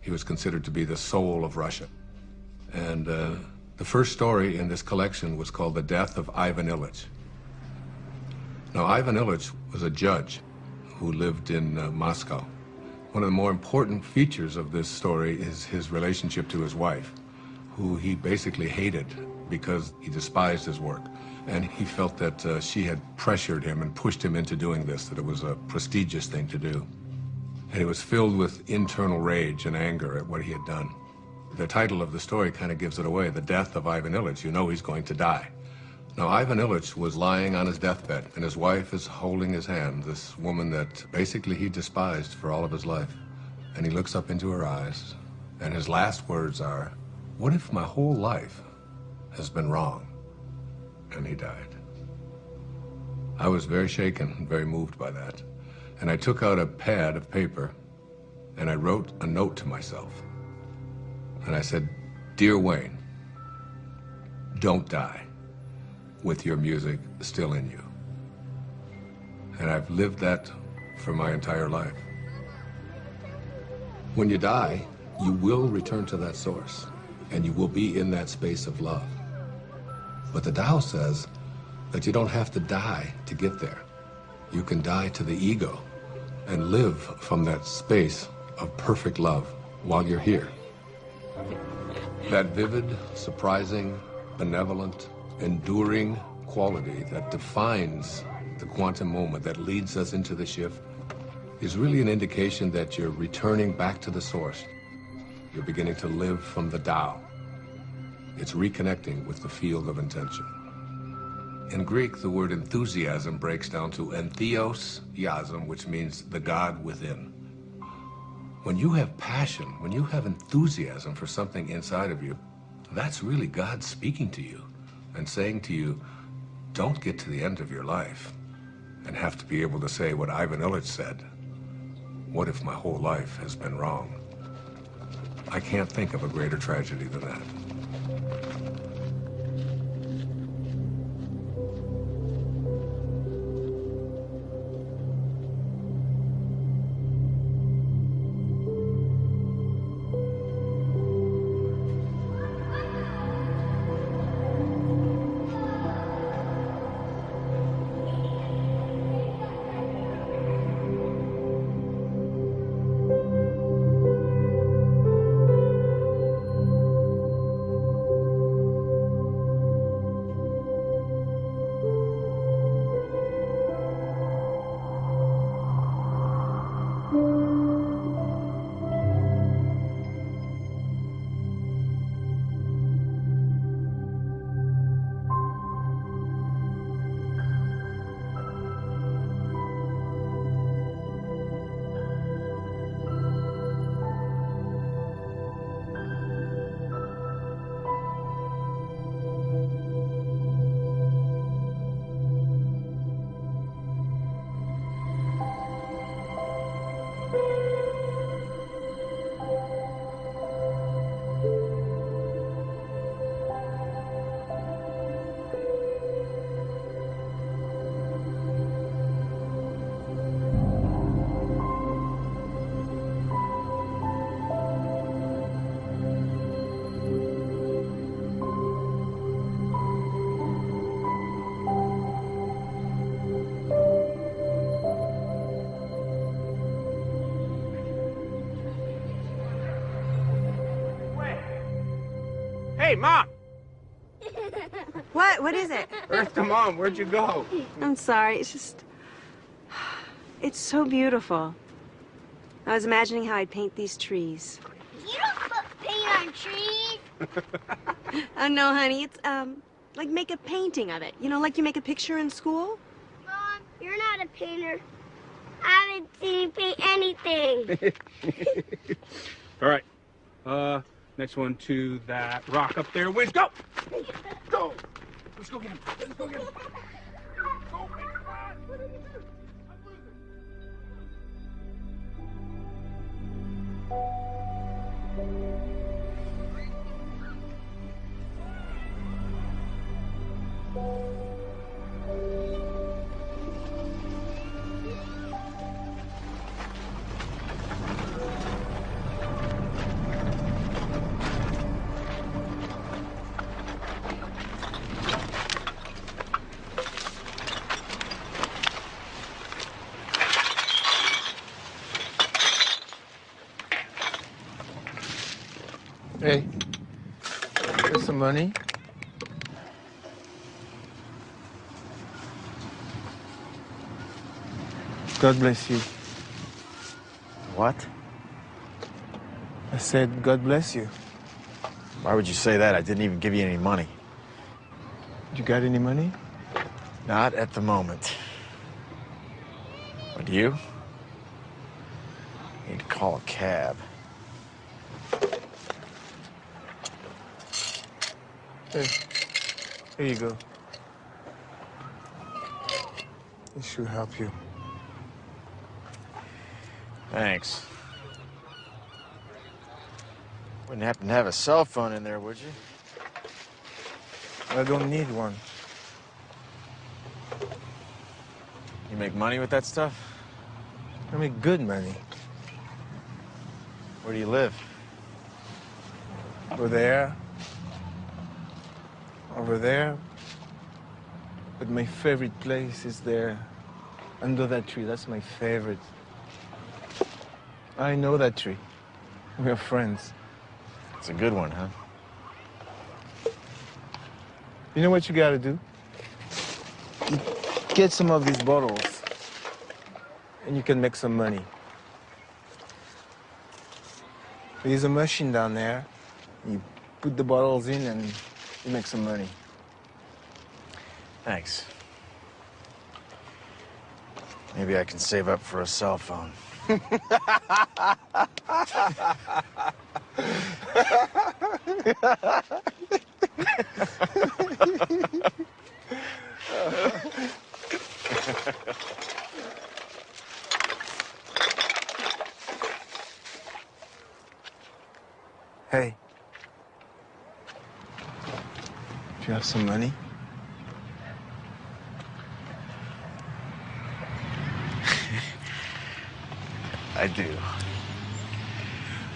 He was considered to be the soul of Russia. And the first story in this collection was called The Death of Ivan Ilyich. Now, Ivan Ilyich was a judge who lived in Moscow. One of the more important features of this story is his relationship to his wife, who he basically hated because he despised his work. And he felt that she had pressured him and pushed him into doing this, that it was a prestigious thing to do. And he was filled with internal rage and anger at what he had done. The title of the story kind of gives it away, The Death of Ivan Ilyich. You know he's going to die. Now, Ivan Ilyich was lying on his deathbed, and his wife is holding his hand, this woman that basically he despised for all of his life. And he looks up into her eyes, and his last words are, "What if my whole life has been wrong? and he died. I was very shaken and very moved by that. And I took out a pad of paper and I wrote a note to myself. And I said, "Dear Wayne, don't die with your music still in you." And I've lived that for my entire life. When you die, you will return to that source, and you will be in that space of love. But the Tao says that you don't have to die to get there. You can die to the ego and live from that space of perfect love while you're here. That vivid, surprising, benevolent, enduring quality that defines the quantum moment that leads us into the shift is really an indication that you're returning back to the source. You're beginning to live from the Tao. It's reconnecting with the field of intention. In Greek, the word enthusiasm breaks down to entheos-iasm, which means the God within. When you have passion, when you have enthusiasm for something inside of you, that's really God speaking to you and saying to you, don't get to the end of your life and have to be able to say what Ivan Illich said. What if my whole life has been wrong? I can't think of a greater tragedy than that. Hey, Mom! What is it? Earth to Mom, where'd you go? I'm sorry, it's just... It's so beautiful. I was imagining how I'd paint these trees. You don't put paint on trees. Oh, no, honey, it's, like make a painting of it. You know, like you make a picture in school? Mom, you're not a painter. I haven't seen you paint anything. All right. Next one to that rock up there. Wiz, go! Go! Let's go get him. Let's go get him. Go, man, come on! What did you do? I'm losing. Hey, here's some money. God bless you. What? I said, God bless you. Why would you say that? I didn't even give you any money. You got any money? Not at the moment. But you? Need to call a cab. Hey, here you go. It should help you. Thanks. Wouldn't happen to have a cell phone in there, would you? I don't need one. You make money with that stuff? I make good money. Where do you live? Over there. Over there. But my favorite place is there. Under that tree. That's my favorite. I know that tree. We're friends. It's a good one, huh? You know what you gotta do? You get some of these bottles, and you can make some money. There's a machine down there. You put the bottles in, and you make some money. Thanks. Maybe I can save up for a cell phone. Hey. Do you have some money? I do.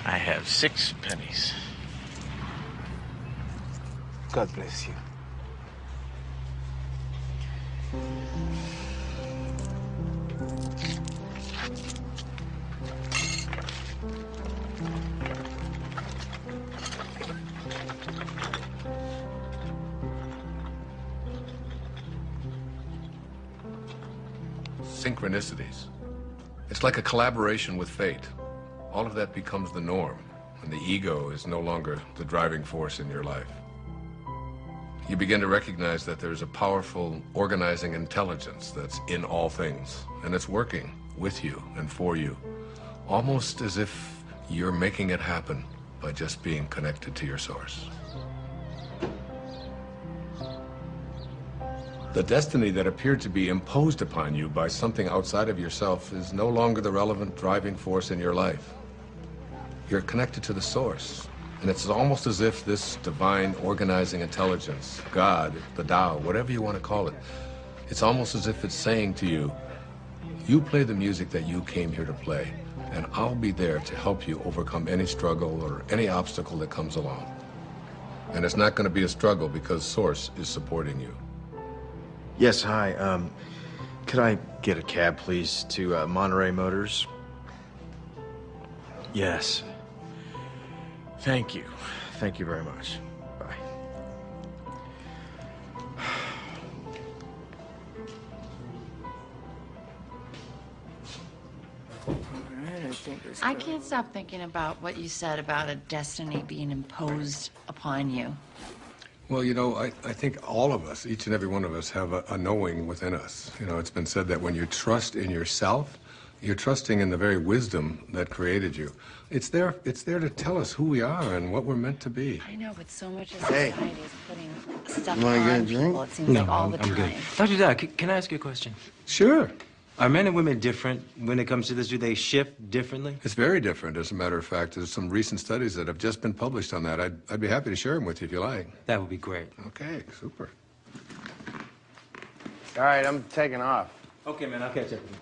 I have 6 pennies. God bless you. Synchronicities. It's like a collaboration with fate. All of that becomes the norm, and the ego is no longer the driving force in your life. You begin to recognize that there's a powerful organizing intelligence that's in all things, and it's working with you and for you, almost as if you're making it happen by just being connected to your source. The destiny that appeared to be imposed upon you by something outside of yourself is no longer the relevant driving force in your life. You're connected to the source, and it's almost as if this divine organizing intelligence, God, the Tao, whatever you want to call it, it's almost as if it's saying to you, you play the music that you came here to play, and I'll be there to help you overcome any struggle or any obstacle that comes along. And it's not going to be a struggle because Source is supporting you. Yes, hi. Could I get a cab, please, to Monterey Motors? Yes. Thank you. Thank you very much. Bye. I can't stop thinking about what you said about a destiny being imposed upon you. Well, you know, I think all of us, each and every one of us, have a knowing within us. You know, it's been said that when you trust in yourself, you're trusting in the very wisdom that created you. It's there to tell us who we are and what we're meant to be. I know, but so much of society is putting stuff You wanna get a on drink? people. It seems No, like all the I'm time. good. Dr. Dyer, can I ask you a question? Sure. Are men and women different when it comes to this? Do they shift differently? It's very different, as a matter of fact. There's some recent studies that have just been published on that. I'd be happy to share them with you if you like. That would be great. Okay, super. All right, I'm taking off. Okay, man, I'll catch up with you.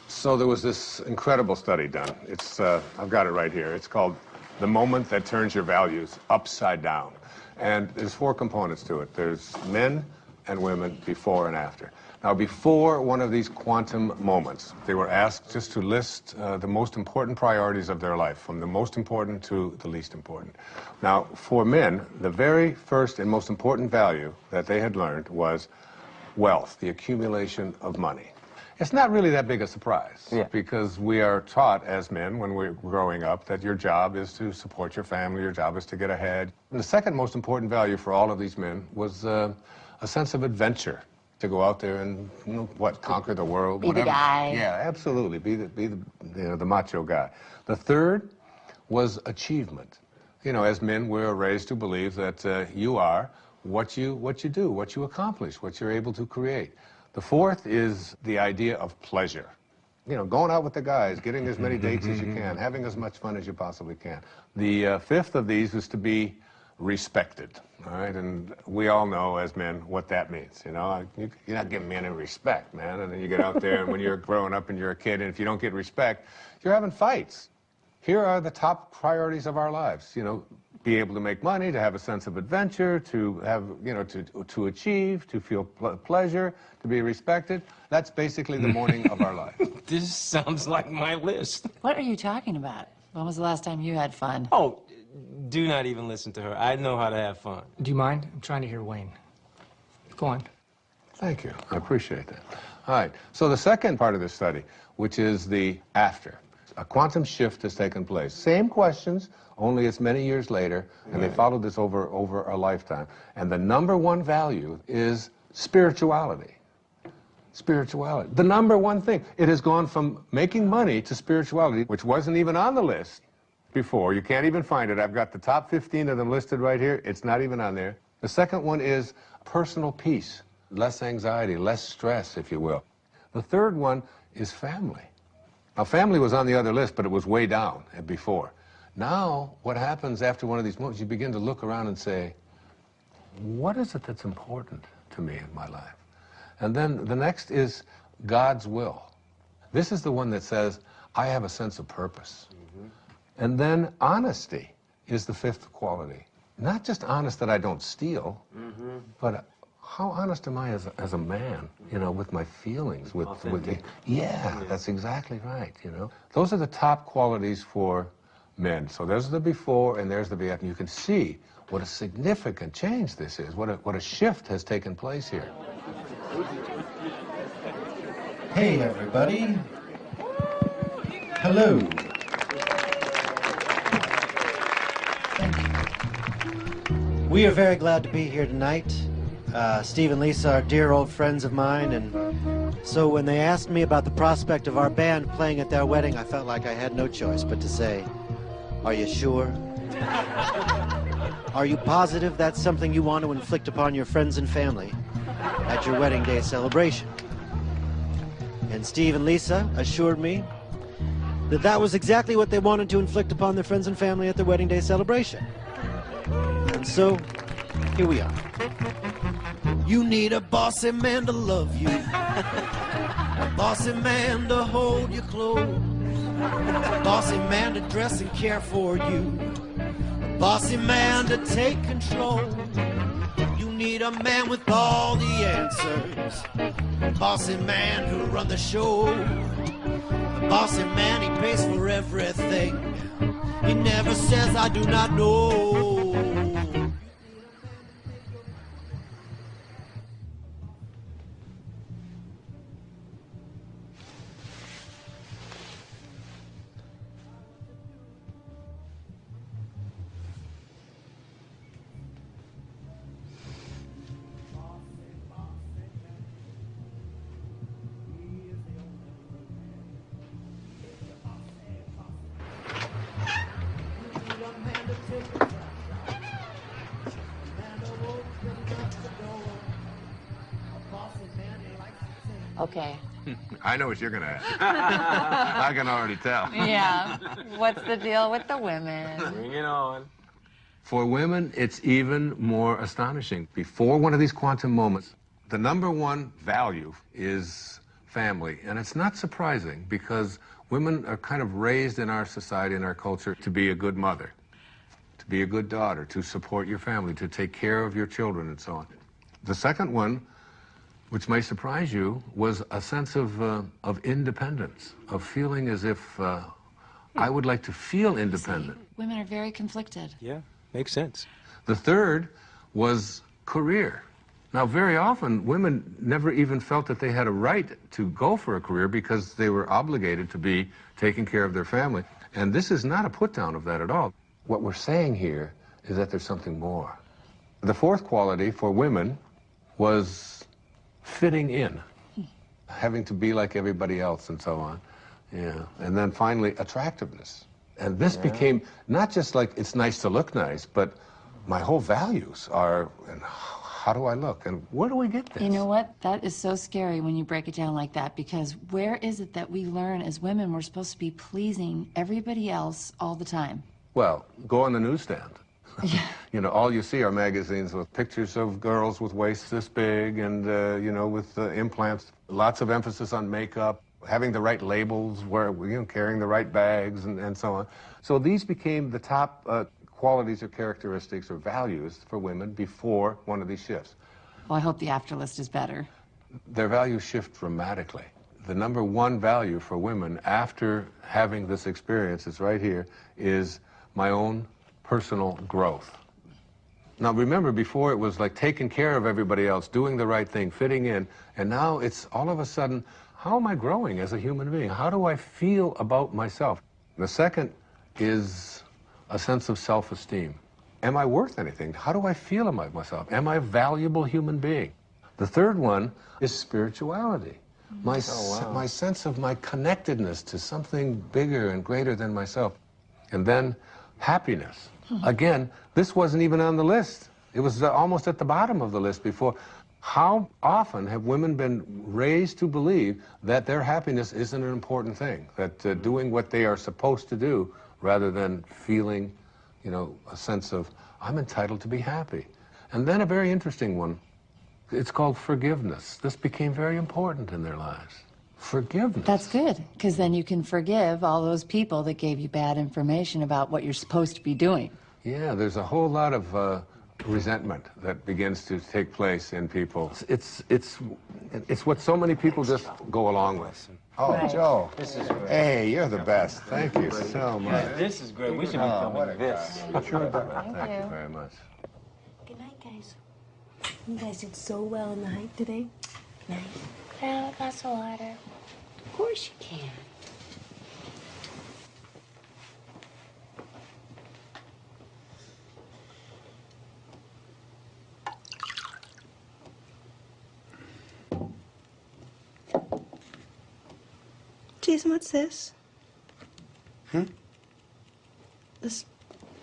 So there was this incredible study done. It's, I've got it right here. It's called The Moment That Turns Your Values Upside Down. And there's 4 components to it. There's men and women before and after. Now, before one of these quantum moments, they were asked just to list the most important priorities of their life, from the most important to the least important. Now, for men, the very first and most important value that they had learned was wealth, the accumulation of money. It's not really that big a surprise, because we are taught as men when we're growing up that your job is to support your family, your job is to get ahead. And the second most important value for all of these men was a sense of adventure, to go out there and, you know, conquer the world. Be the guy. Yeah, absolutely, be the macho guy. The third was achievement. You know, as men, we're raised to believe that you are what you do, what you accomplish, what you're able to create. The fourth is the idea of pleasure. You know, going out with the guys, getting as many dates as you can, having as much fun as you possibly can. The fifth of these is to be respected, all right? And we all know as men what that means, you know? You're not giving men any respect, man. And then you get out there, and when you're growing up and you're a kid, and if you don't get respect, you're having fights. Here are the top priorities of our lives, you know, be able to make money, to have a sense of adventure, to have, you know, to achieve, to feel pleasure, to be respected. That's basically the morning of our life. This sounds like my list. What are you talking about? When was the last time you had fun? Oh, do not even listen to her. I know how to have fun. Do you mind? I'm trying to hear Wayne. Go on. Thank you. I appreciate that. All right. So the second part of this study, which is the after. A quantum shift has taken place. Same questions, only it's many years later, and they followed this over a lifetime. And the number one value is spirituality. Spirituality. The number one thing. It has gone from making money to spirituality, which wasn't even on the list before. You can't even find it. I've got the top 15 of them listed right here. It's not even on there. The second one is personal peace. Less anxiety, less stress, if you will. The third one is family. Now, family was on the other list, but it was way down before. Now, what happens after one of these moments, you begin to look around and say, what is it that's important to me in my life? And then the next is God's will. This is the one that says, I have a sense of purpose. And then honesty is the fifth quality. Not just honest that I don't steal, but how honest am I as a man, you know, with my feelings, with yeah, that's exactly right, you know. Those are the top qualities for men. So there's the before and there's the after. You can see what a significant change this is, what a shift has taken place here. Hey, everybody. Hello. We are very glad to be here tonight. Steve and Lisa are dear old friends of mine, and so when they asked me about the prospect of our band playing at their wedding, I felt like I had no choice but to say, are you sure? Are you positive that's something you want to inflict upon your friends and family at your wedding day celebration? And Steve and Lisa assured me that that was exactly what they wanted to inflict upon their friends and family at their wedding day celebration. And so, here we are. You need a bossy man to love you, a bossy man to hold you close, a bossy man to dress and care for you, a bossy man to take control. You need a man with all the answers, a bossy man to run the show, a bossy man, he pays for everything, he never says I do not know. Okay. I know what you're going to ask. I can already tell. Yeah. What's the deal with the women? Bring it on. For women, it's even more astonishing. Before one of these quantum moments, the number one value is family. And it's not surprising because women are kind of raised in our society, in our culture, to be a good mother, to be a good daughter, to support your family, to take care of your children, and so on. The second one, which may surprise you, was a sense of independence, of feeling as if I would like to feel independent. Women are very conflicted. Yeah, makes sense. The third was career. Now, very often, women never even felt that they had a right to go for a career because they were obligated to be taking care of their family. And this is not a put-down of that at all. What we're saying here is that there's something more. The fourth quality for women was fitting in, having to be like everybody else and so on. Yeah. And then finally, attractiveness. And this became not just like it's nice to look nice, but my whole values are, and how do I look? And where do we get this? You know what? That is so scary when you break it down like that, because where is it that we learn as women we're supposed to be pleasing everybody else all the time? Well, go on the newsstand. You know, all you see are magazines with pictures of girls with waists this big and, you know, with implants, lots of emphasis on makeup, having the right labels, carrying the right bags, and so on. So these became the top qualities or characteristics or values for women before one of these shifts. Well, I hope the after list is better. Their values shift dramatically. The number one value for women after having this experience is right here, is my own personal growth. Now remember, before it was like taking care of everybody else, doing the right thing, fitting in, and now it's all of a sudden, how am I growing as a human being? How do I feel about myself? The second is a sense of self-esteem. Am I worth anything? How do I feel about myself? Am I a valuable human being? The third one is spirituality. My sense of my connectedness to something bigger and greater than myself. And then happiness. Again, this wasn't even on the list. It was almost at the bottom of the list before. How often have women been raised to believe that their happiness isn't an important thing, that doing what they are supposed to do rather than feeling, you know, a sense of, I'm entitled to be happy. And then a very interesting one, it's called forgiveness. This became very important in their lives. Forgiveness. That's good, because then you can forgive all those people that gave you bad information about what you're supposed to be doing. Yeah, there's a whole lot of resentment that begins to take place in people. It's what so many people just go along with. Oh, right. Joe, this is great. Hey, you're the best. Thank you so much. Yeah, this is great. We should be filming this. Sure. Thank you very much. Good night, guys. You guys did so well in the hike today. Good night. Can I have a glass of water? Of course you can. Jason, what's this? This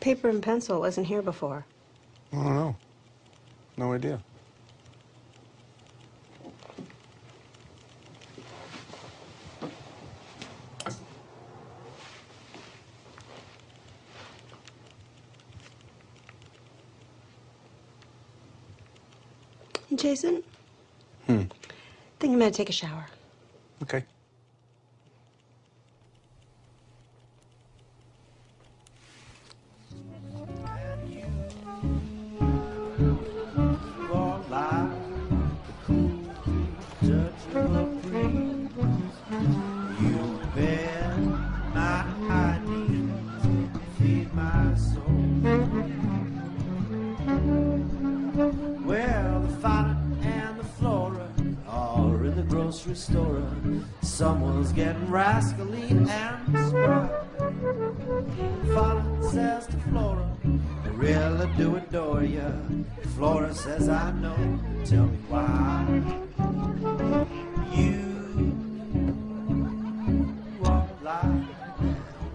paper and pencil wasn't here before. I don't know. No idea. Hey, Jason? I think I'm gonna take a shower. Okay. Restorer. Someone's getting rascally and spry. Father says to Flora, I really do adore ya. Flora says, I know, tell me why. You walk like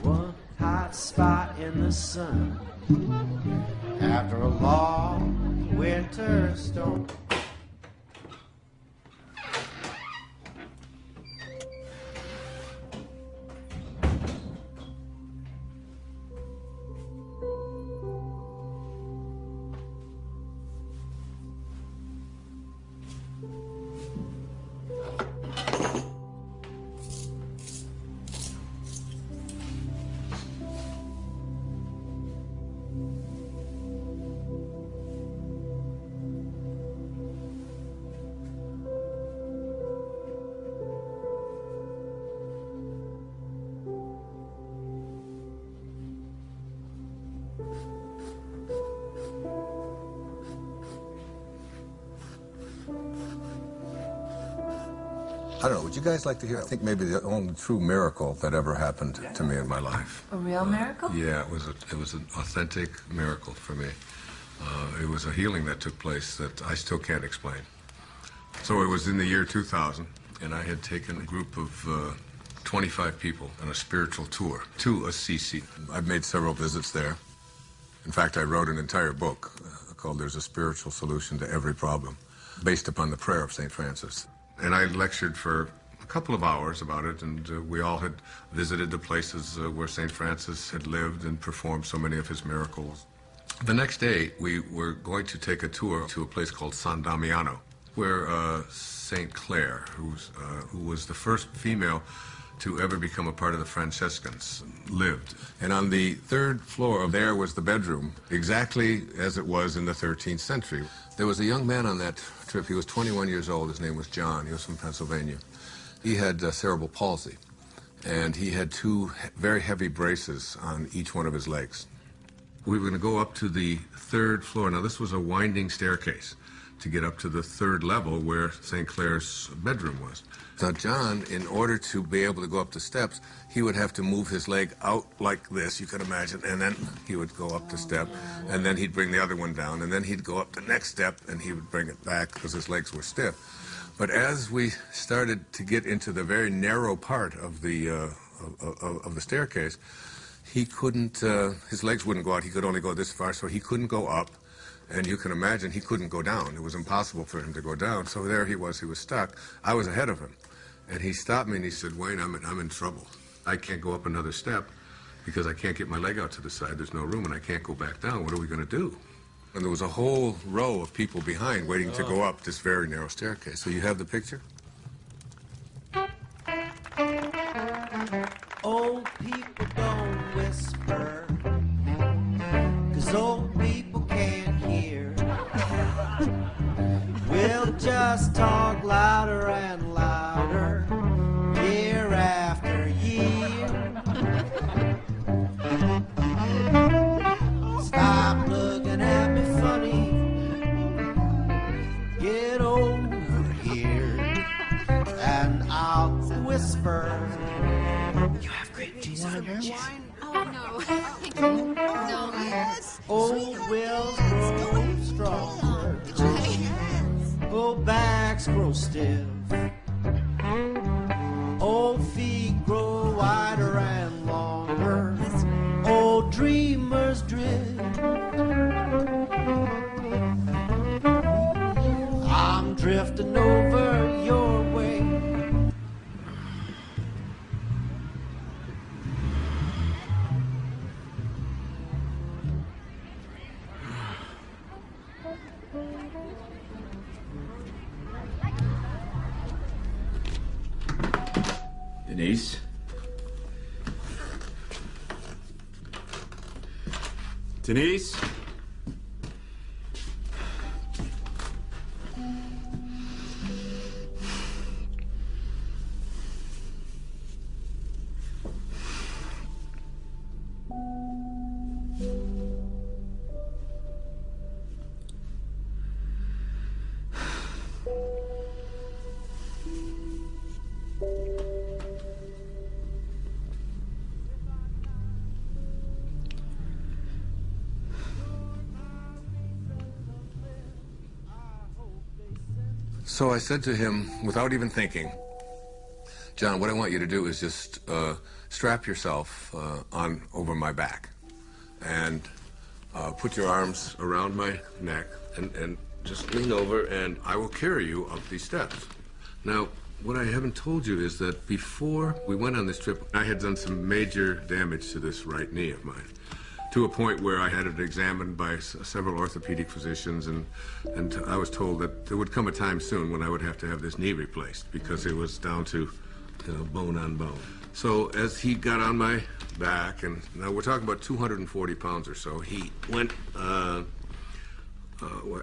one hot spot in the sun after a long winter storm. I don't know, would you guys like to hear, I think maybe the only true miracle that ever happened to me in my life. A real miracle? Yeah, it was an authentic miracle for me. It was a healing that took place that I still can't explain. So it was in the year 2000, and I had taken a group of 25 people on a spiritual tour to Assisi. I've made several visits there. In fact, I wrote an entire book called There's a Spiritual Solution to Every Problem, based upon the prayer of St. Francis. And I lectured for a couple of hours about it, and we all had visited the places where St. Francis had lived and performed so many of his miracles. The next day, we were going to take a tour to a place called San Damiano, where St. Clare, who was the first female to ever become a part of the Franciscans, lived. And on the third floor of there was the bedroom, exactly as it was in the 13th century. There was a young man on that trip. He was 21 years old. His name was John. He was from Pennsylvania. He had cerebral palsy, and he had two very heavy braces on each one of his legs. We were going to go up to the third floor. Now, this was a winding staircase to get up to the third level where St. Clare's bedroom was. Now, John, in order to be able to go up the steps, he would have to move his leg out like this, you can imagine, and then he would go up the step, and then he'd bring the other one down, and then he'd go up the next step, and he would bring it back because his legs were stiff. But as we started to get into the very narrow part of the staircase, he couldn't, his legs wouldn't go out. He could only go this far, so he couldn't go up. And you can imagine he couldn't go down. It was impossible for him to go down. So there he was stuck. I was ahead of him. And he stopped me and he said, "Wayne, I'm in trouble. I can't go up another step because I can't get my leg out to the side. There's no room and I can't go back down. What are we going to do?" And there was a whole row of people behind waiting to go up this very narrow staircase. So you have the picture? Old people don't whisper, 'cause old people can't hear. We'll just talk louder and louder, year after year. Stop looking at me funny, get over here, and I'll whisper. You have grape juice on your wine? Oh, no. No. Yes. Old wills grow stronger. Old backs grow stiff. Old feet grow wider and longer. Old dreamers drift. I'm drifting over your way. Denise? Denise? So I said to him, without even thinking, "John, what I want you to do is just strap yourself on over my back and put your arms around my neck and just lean over and I will carry you up these steps." Now, what I haven't told you is that before we went on this trip, I had done some major damage to this right knee of mine, to a point where I had it examined by several orthopedic physicians, and I was told that there would come a time soon when I would have to have this knee replaced because it was down to, bone on bone. So as he got on my back, and now we're talking about 240 pounds or so, he went, I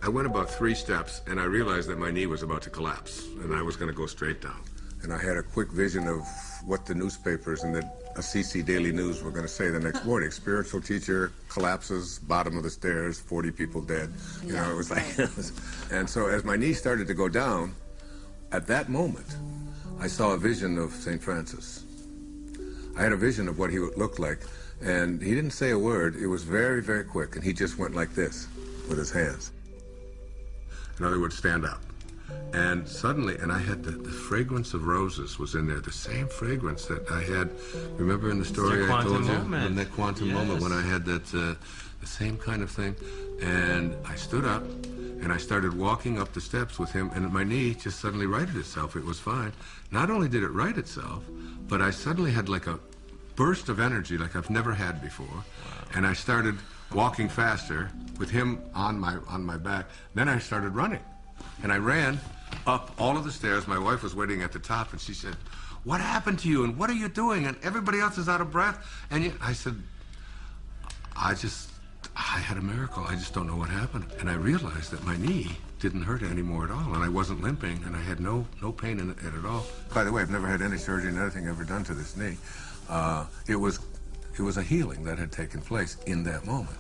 went about 3 steps, and I realized that my knee was about to collapse, and I was going to go straight down. And I had a quick vision of what the newspapers and the Assisi Daily News were going to say the next morning. Spiritual teacher collapses, bottom of the stairs, 40 people dead. You know, it was like... And so as my knee started to go down, at that moment, I saw a vision of St. Francis. I had a vision of what he looked like, and he didn't say a word. It was very, very quick, and he just went like this with his hands. In other words, stand up. And suddenly, and I had the fragrance of roses was in there, the same fragrance that I had, remember in the story I told you? In that quantum moment when I had that, the same kind of thing. And I stood up, and I started walking up the steps with him, and my knee just suddenly righted itself. It was fine. Not only did it right itself, but I suddenly had like a burst of energy like I've never had before. And I started walking faster with him on my back. Then I started running. And I ran up all of the stairs. My wife was waiting at the top, and she said, "What happened to you? And what are you doing? And everybody else is out of breath." And I said, I had a miracle. I just don't know what happened. And I realized that my knee didn't hurt anymore at all, and I wasn't limping, and I had no pain in it at all. By the way, I've never had any surgery and anything ever done to this knee. It was a healing that had taken place in that moment.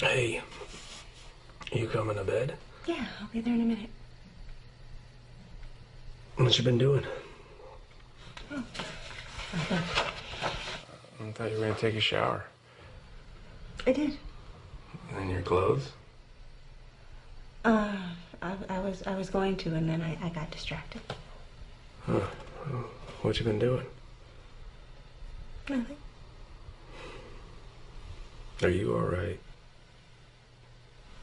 Hey, you coming to bed? Yeah, I'll be there in a minute. What you been doing? Oh. I thought you were gonna take a shower. I did. And your clothes? I was going to, and then I got distracted. Huh. What you been doing? Nothing. Are you all right?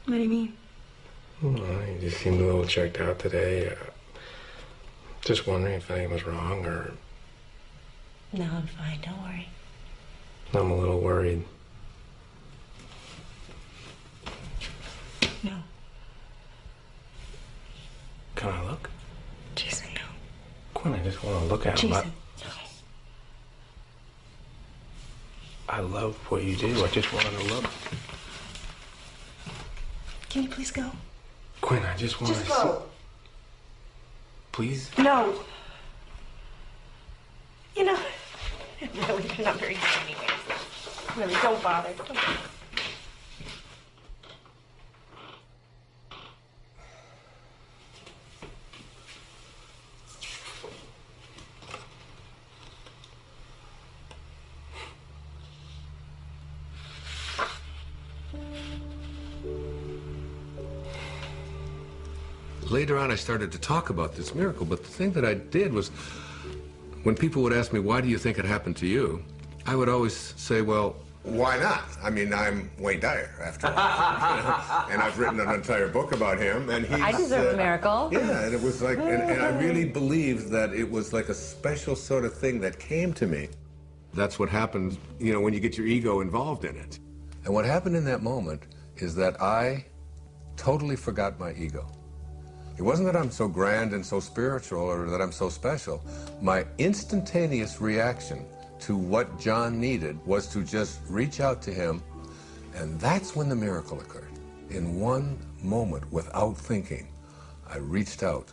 What do you mean? Well, you just seemed a little checked out today. Just wondering if anything was wrong, or... No, I'm fine. Don't worry. I'm a little worried. No. Can I look? Jason, no. Quinn, I just want to look at him. Jason. I love what you do. I just wanted to look. Can you please go? Quinn, I just want to Just go. Please? No. You know, really, you're not very good anyways. Really, don't bother. Don't. Later on, I started to talk about this miracle, but the thing that I did was, when people would ask me, why do you think it happened to you? I would always say, well, why not? I mean, I'm Wayne Dyer, after all. And I've written an entire book about him, and he's... I deserve a miracle. Yeah, and it was like, and I really believed that it was like a special sort of thing that came to me. That's what happens, you know, when you get your ego involved in it. And what happened in that moment is that I totally forgot my ego. It wasn't that I'm so grand and so spiritual or that I'm so special. My instantaneous reaction to what John needed was to just reach out to him, and that's when the miracle occurred. In one moment, without thinking, I reached out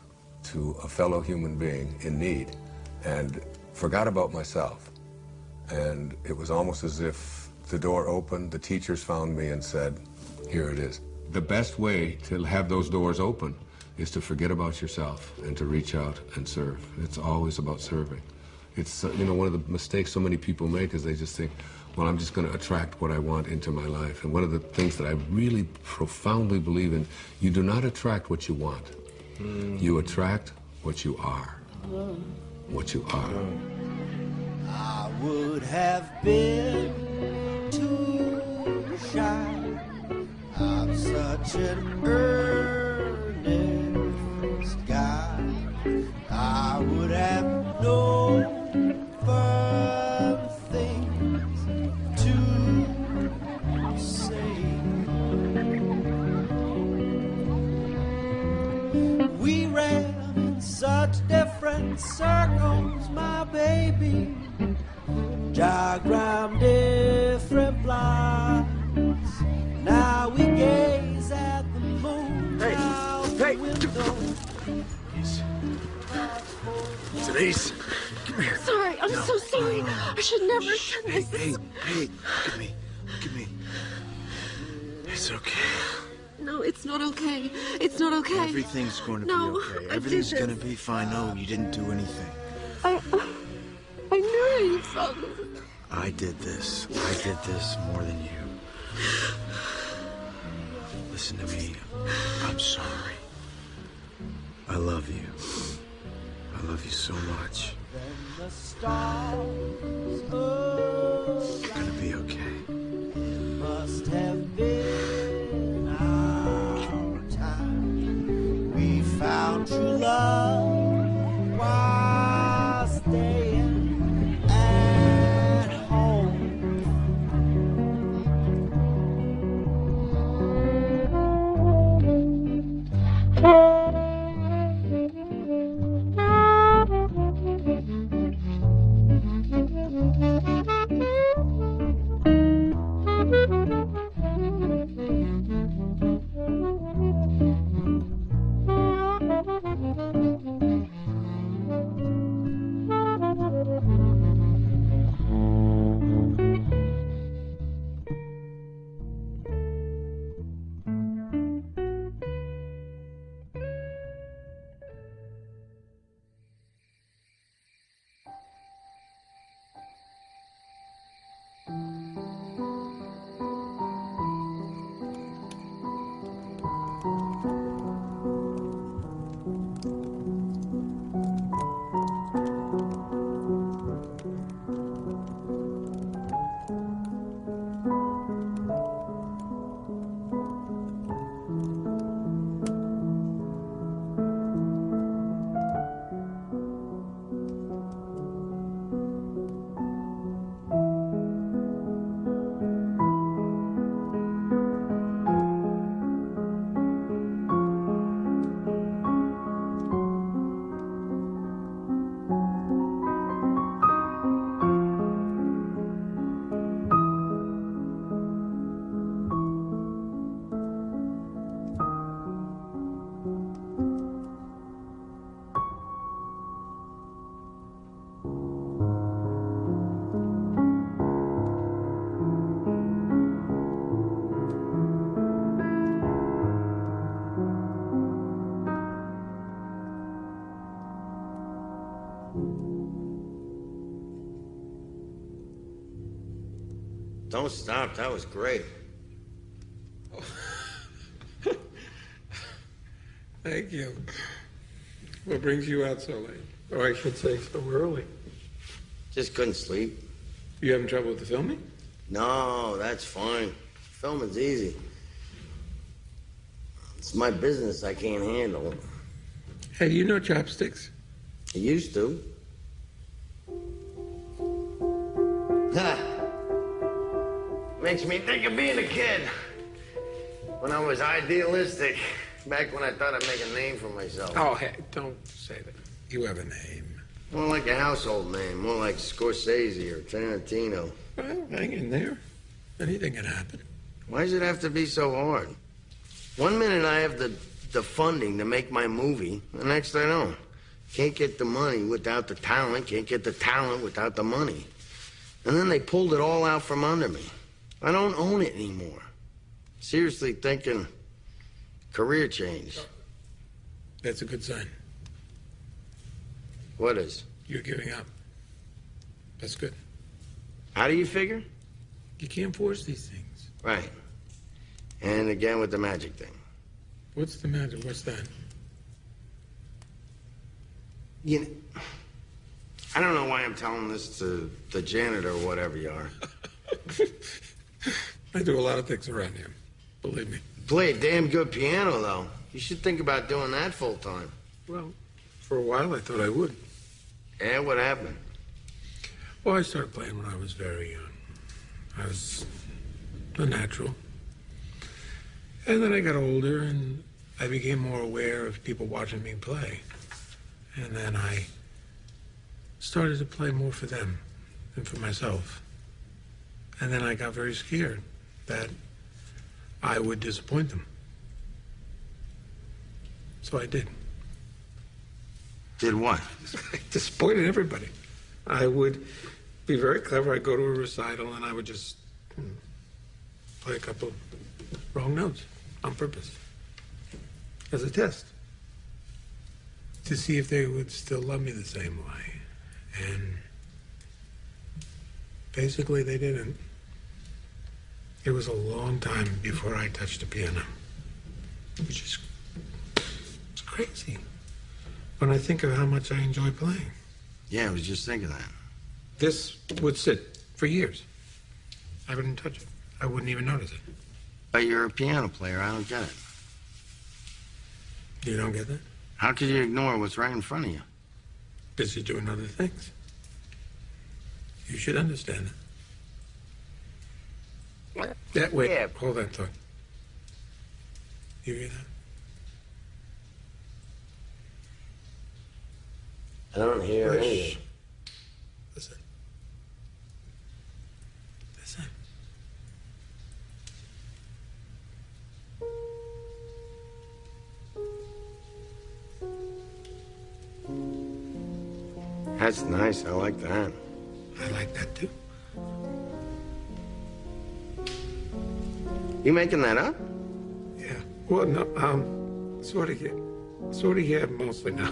to a fellow human being in need and forgot about myself. And it was almost as if the door opened, the teachers found me and said, here it is. The best way to have those doors open is to forget about yourself and to reach out and serve. It's always about serving. It's, you know, one of the mistakes so many people make is they just think, well, I'm just going to attract what I want into my life. And one of the things that I really profoundly believe in, you do not attract what you want. You attract what you are. What you are. I would have been too shy. I'm so such an earnest guy, I would have no further things to say. We ran in such different circles, my baby, diagram different lines. Now we gaze at the moon out the window. Denise, come here. Sorry, I'm so sorry. I should never have done this. Hey, give me. It's okay. No, it's not okay. It's not okay. Everything's going to No, be okay. I Everything's did going to this. be fine. No, you didn't do anything. I knew how you felt. I did this more than you. Listen to me. I'm sorry. I love you. I love you so much. The stars You're gonna be okay. must have been our time. We found true love while staying at home. Don't stop. That was great. Thank you. What brings you out so late? Or I should say so early. Just couldn't sleep. You having trouble with the filming? No, that's fine. Filming's easy. It's my business. I can't handle it. Hey, you know chopsticks? I used to. Makes me think of being a kid. When I was idealistic. Back when I thought I'd make a name for myself. Oh, hey, don't say that. You have a name. More like a household name. More like Scorsese or Tarantino. Well, hang in there. Anything can happen. Why does it have to be so hard? One minute I have the funding to make my movie. The next I don't. Can't get the money without the talent. Can't get the talent without the money. And then they pulled it all out from under me. I don't own it anymore. Seriously thinking career change. That's a good sign. What is? You're giving up. That's good. How do you figure? You can't force these things. Right. And again with the magic thing. What's the matter? What's that? You know, I don't know why I'm telling this to the janitor or whatever you are. I do a lot of things around here. Believe me. play a damn good piano, though. You should think about doing that full time. Well, for a while I thought I would. And what happened? Well, I started playing when I was very young. I was a natural. And then I got older and I became more aware of people watching me play. And then I started to play more for them than for myself. And then I got very scared that I would disappoint them. So I did. Did what? I disappointed everybody. I would be very clever. I'd go to a recital and I would just play a couple wrong notes on purpose as a test to see if they would still love me the same way. And basically they didn't. It was a long time before I touched a piano, which is it's crazy when I think of how much I enjoy playing. Yeah, I was just thinking that. This would sit for years. I wouldn't touch it. I wouldn't even notice it. But you're a piano player. I don't get it. You don't get that? How could you ignore what's right in front of you? Busy doing other things. You should understand that. That way. Yeah. Hold that thought. You hear that? I don't hear anything. Listen. Listen. That's nice. I like that. I like that too. You making that up? Yeah. Well, no, sort of, yeah, mostly now.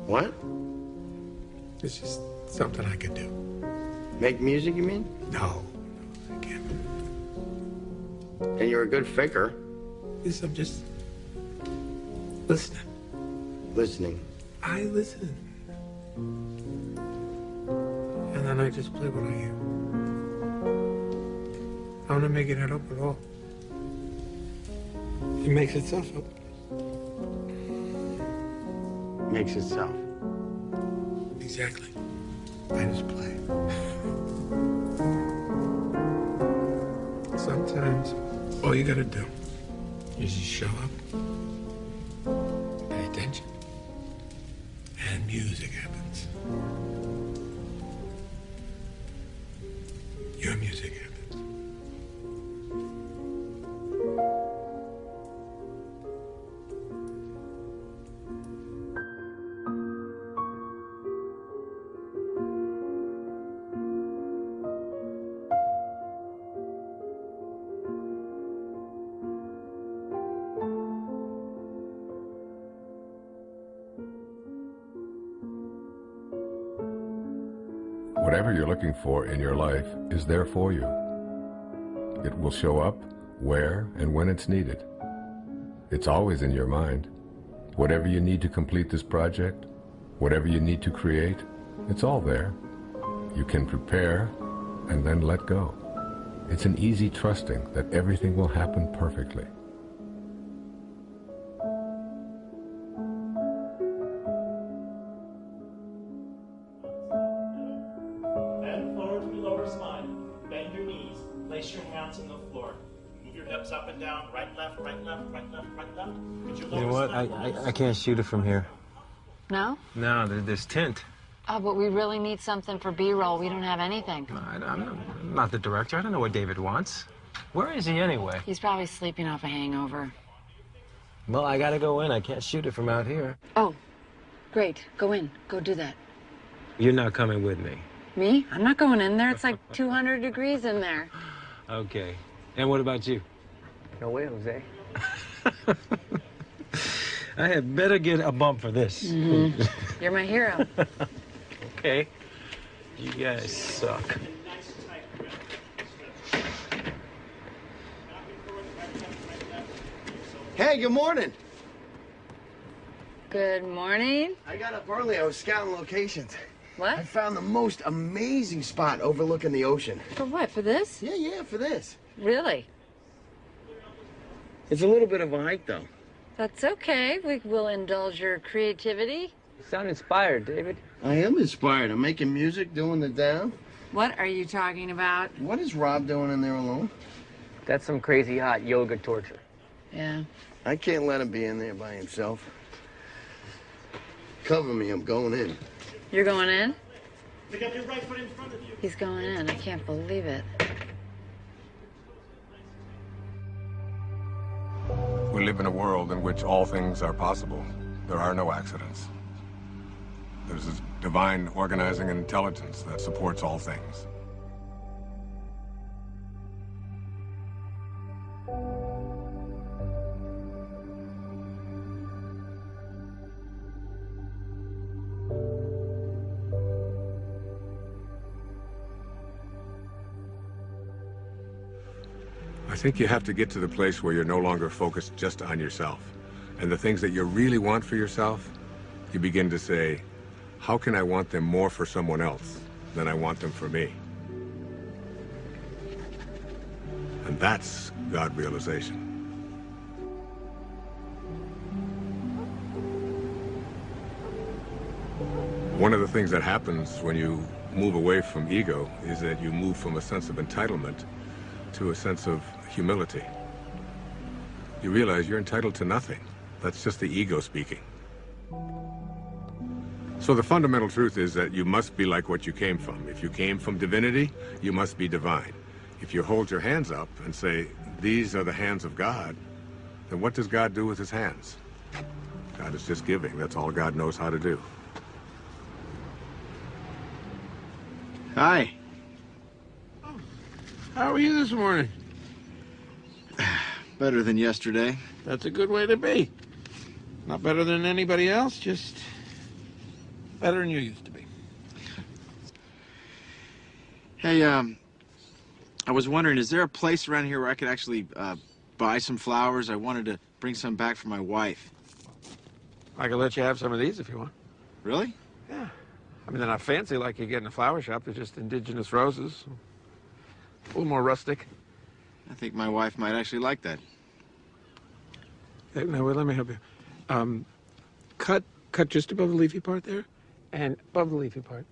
What? It's just something I could do. Make music, you mean? No, I can't. And you're a good faker. Yes, I'm just listening. Listening. I listen. And then I just play what I hear. I'm not making it up at all. It makes itself up. Makes itself. Exactly. I just play. Sometimes all you gotta do is just show up, pay attention, and music happens. Your music happens. Whatever you're looking for in your life is there for you. It will show up where and when it's needed. It's always in your mind. Whatever you need to complete this project, whatever you need to create, it's all there. You can prepare and then let go. It's an easy trusting that everything will happen perfectly. Bend forward to your lower spine. Bend your knees. Place your hands on the floor. Move your hips up and down. Right, left, right, left, right, left, right, left. Get your You know what? I can't shoot it from here. No? No, there's tint. Oh, but we really need something for B-roll. We don't have anything. I'm not the director. I don't know what David wants. Where is he anyway? He's probably sleeping off a hangover. Well, I gotta go in. I can't shoot it from out here. Oh, great. Go in. Go do that. You're not coming with me. Me? I'm not going in there. It's like 200 degrees in there. Okay. And what about you? No way, Jose. I had better get a bump for this. Mm-hmm. You're my hero. Okay. You guys suck. Hey, good morning. Good morning. I got up early. I was scouting locations. What? I found the most amazing spot overlooking the ocean. For what? For this? Yeah, for this. Really? It's a little bit of a hike, though. That's okay. We will indulge your creativity. You sound inspired, David. I am inspired. I'm making music, doing the down. What are you talking about? What is Rob doing in there alone? That's some crazy hot yoga torture. Yeah. I can't let him be in there by himself. Cover me, I'm going in. You're going in? Pick up your right foot in front of you. He's going in. I can't believe it. We live in a world in which all things are possible. There are no accidents. There's this divine organizing intelligence that supports all things. I think you have to get to the place where you're no longer focused just on yourself. And the things that you really want for yourself, you begin to say, how can I want them more for someone else than I want them for me? And that's God realization. One of the things that happens when you move away from ego is that you move from a sense of entitlement to a sense of humility. You realize you're entitled to nothing. That's just the ego speaking. So the fundamental truth is that you must be like what you came from. If you came from divinity, you must be divine. If you hold your hands up and say, these are the hands of God, then what does God do with his hands? God is just giving. That's all God knows how to do. Hi. How are you this morning? Better than yesterday. That's a good way to be. Not better than anybody else, just better than you used to be. Hey, I was wondering, is there a place around here where I could actually buy some flowers? I wanted to bring some back for my wife. I can let you have some of these if you want. Really? Yeah. I mean, they're not fancy like you get in a flower shop. They're just indigenous roses. A little more rustic. I think my wife might actually like that. Hey, no, well, let me help you. Cut just above the leafy part there, and above the leafy part,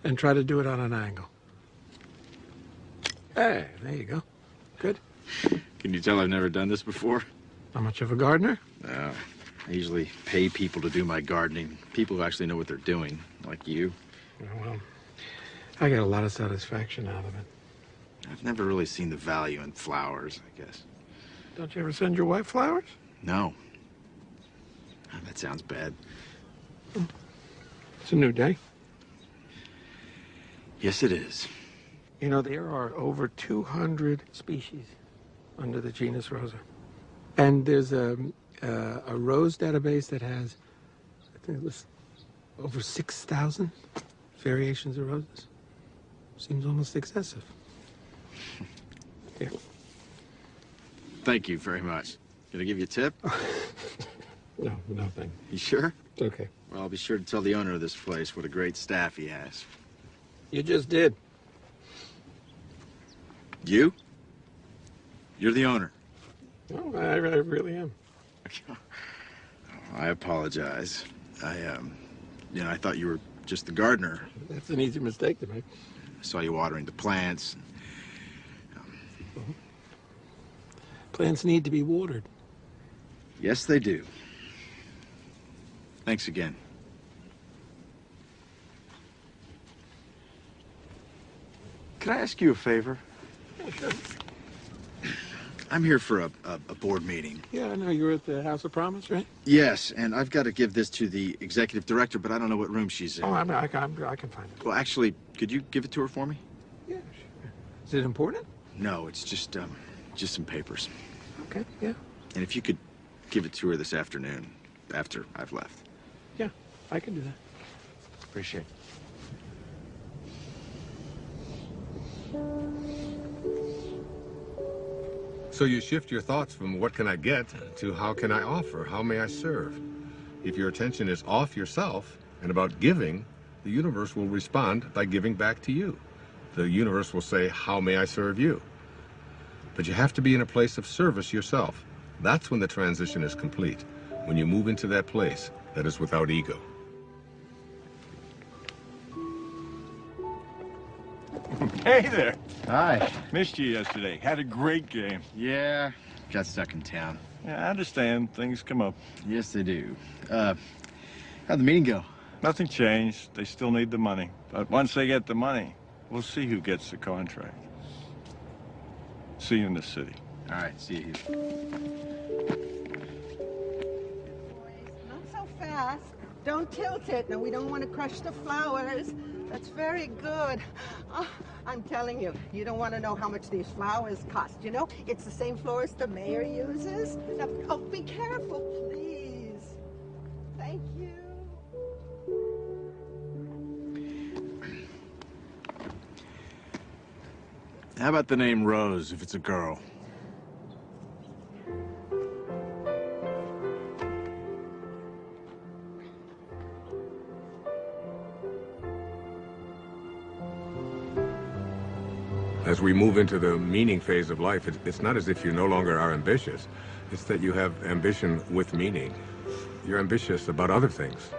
and try to do it on an angle. Hey, there you go. Good. Can you tell I've never done this before? Not much of a gardener? No. I usually pay people to do my gardening. People who actually know what they're doing, like you. Oh, well, I get a lot of satisfaction out of it. I've never really seen the value in flowers, I guess. Don't you ever send your wife flowers? No. Oh, that sounds bad. It's a new day. Yes, it is. You know, there are over 200 species under the genus Rosa. And there's a rose database that has, I think it was over 6,000 variations of roses. Seems almost excessive. Here. Thank you very much. Can I give you a tip? No, nothing. You sure? It's okay. Well, I'll be sure to tell the owner of this place what a great staff he has. You just did. You? You're the owner. No, I really am. I apologize. I thought you were just the gardener. That's an easy mistake to make. I saw you watering the plants. Plants need to be watered. Yes, they do. Thanks again. Can I ask you a favor? Yeah, sure. I'm here for a board meeting. Yeah, I know. You were at the House of Promise, right? Yes, and I've got to give this to the executive director, but I don't know what room she's in. Oh, I can find it. Well, actually, could you give it to her for me? Yeah, sure. Is it important? No, it's just some papers. Okay, yeah. And if you could give it to her this afternoon, after I've left. Yeah, I can do that. Appreciate it. So you shift your thoughts from what can I get to how can I offer, how may I serve? If your attention is off yourself and about giving, the universe will respond by giving back to you. The universe will say, how may I serve you? But you have to be in a place of service yourself. That's when the transition is complete, when you move into that place that is without ego. Hey there. Hi. Missed you yesterday. Had a great game. Yeah, got stuck in town. Yeah, I understand. Things come up. Yes, they do. How'd the meeting go? Nothing changed. They still need the money. But once they get the money, we'll see who gets the contract. See you in the city. All right, see you here. Not so fast. Don't tilt it. No, we don't want to crush the flowers. That's very good. Oh, I'm telling you, you don't want to know how much these flowers cost. You know, it's the same florist the mayor uses. Now, oh, be careful, please. Thank you. How about the name Rose if it's a girl? As we move into the meaning phase of life, it's not as if you no longer are ambitious. It's that you have ambition with meaning. You're ambitious about other things.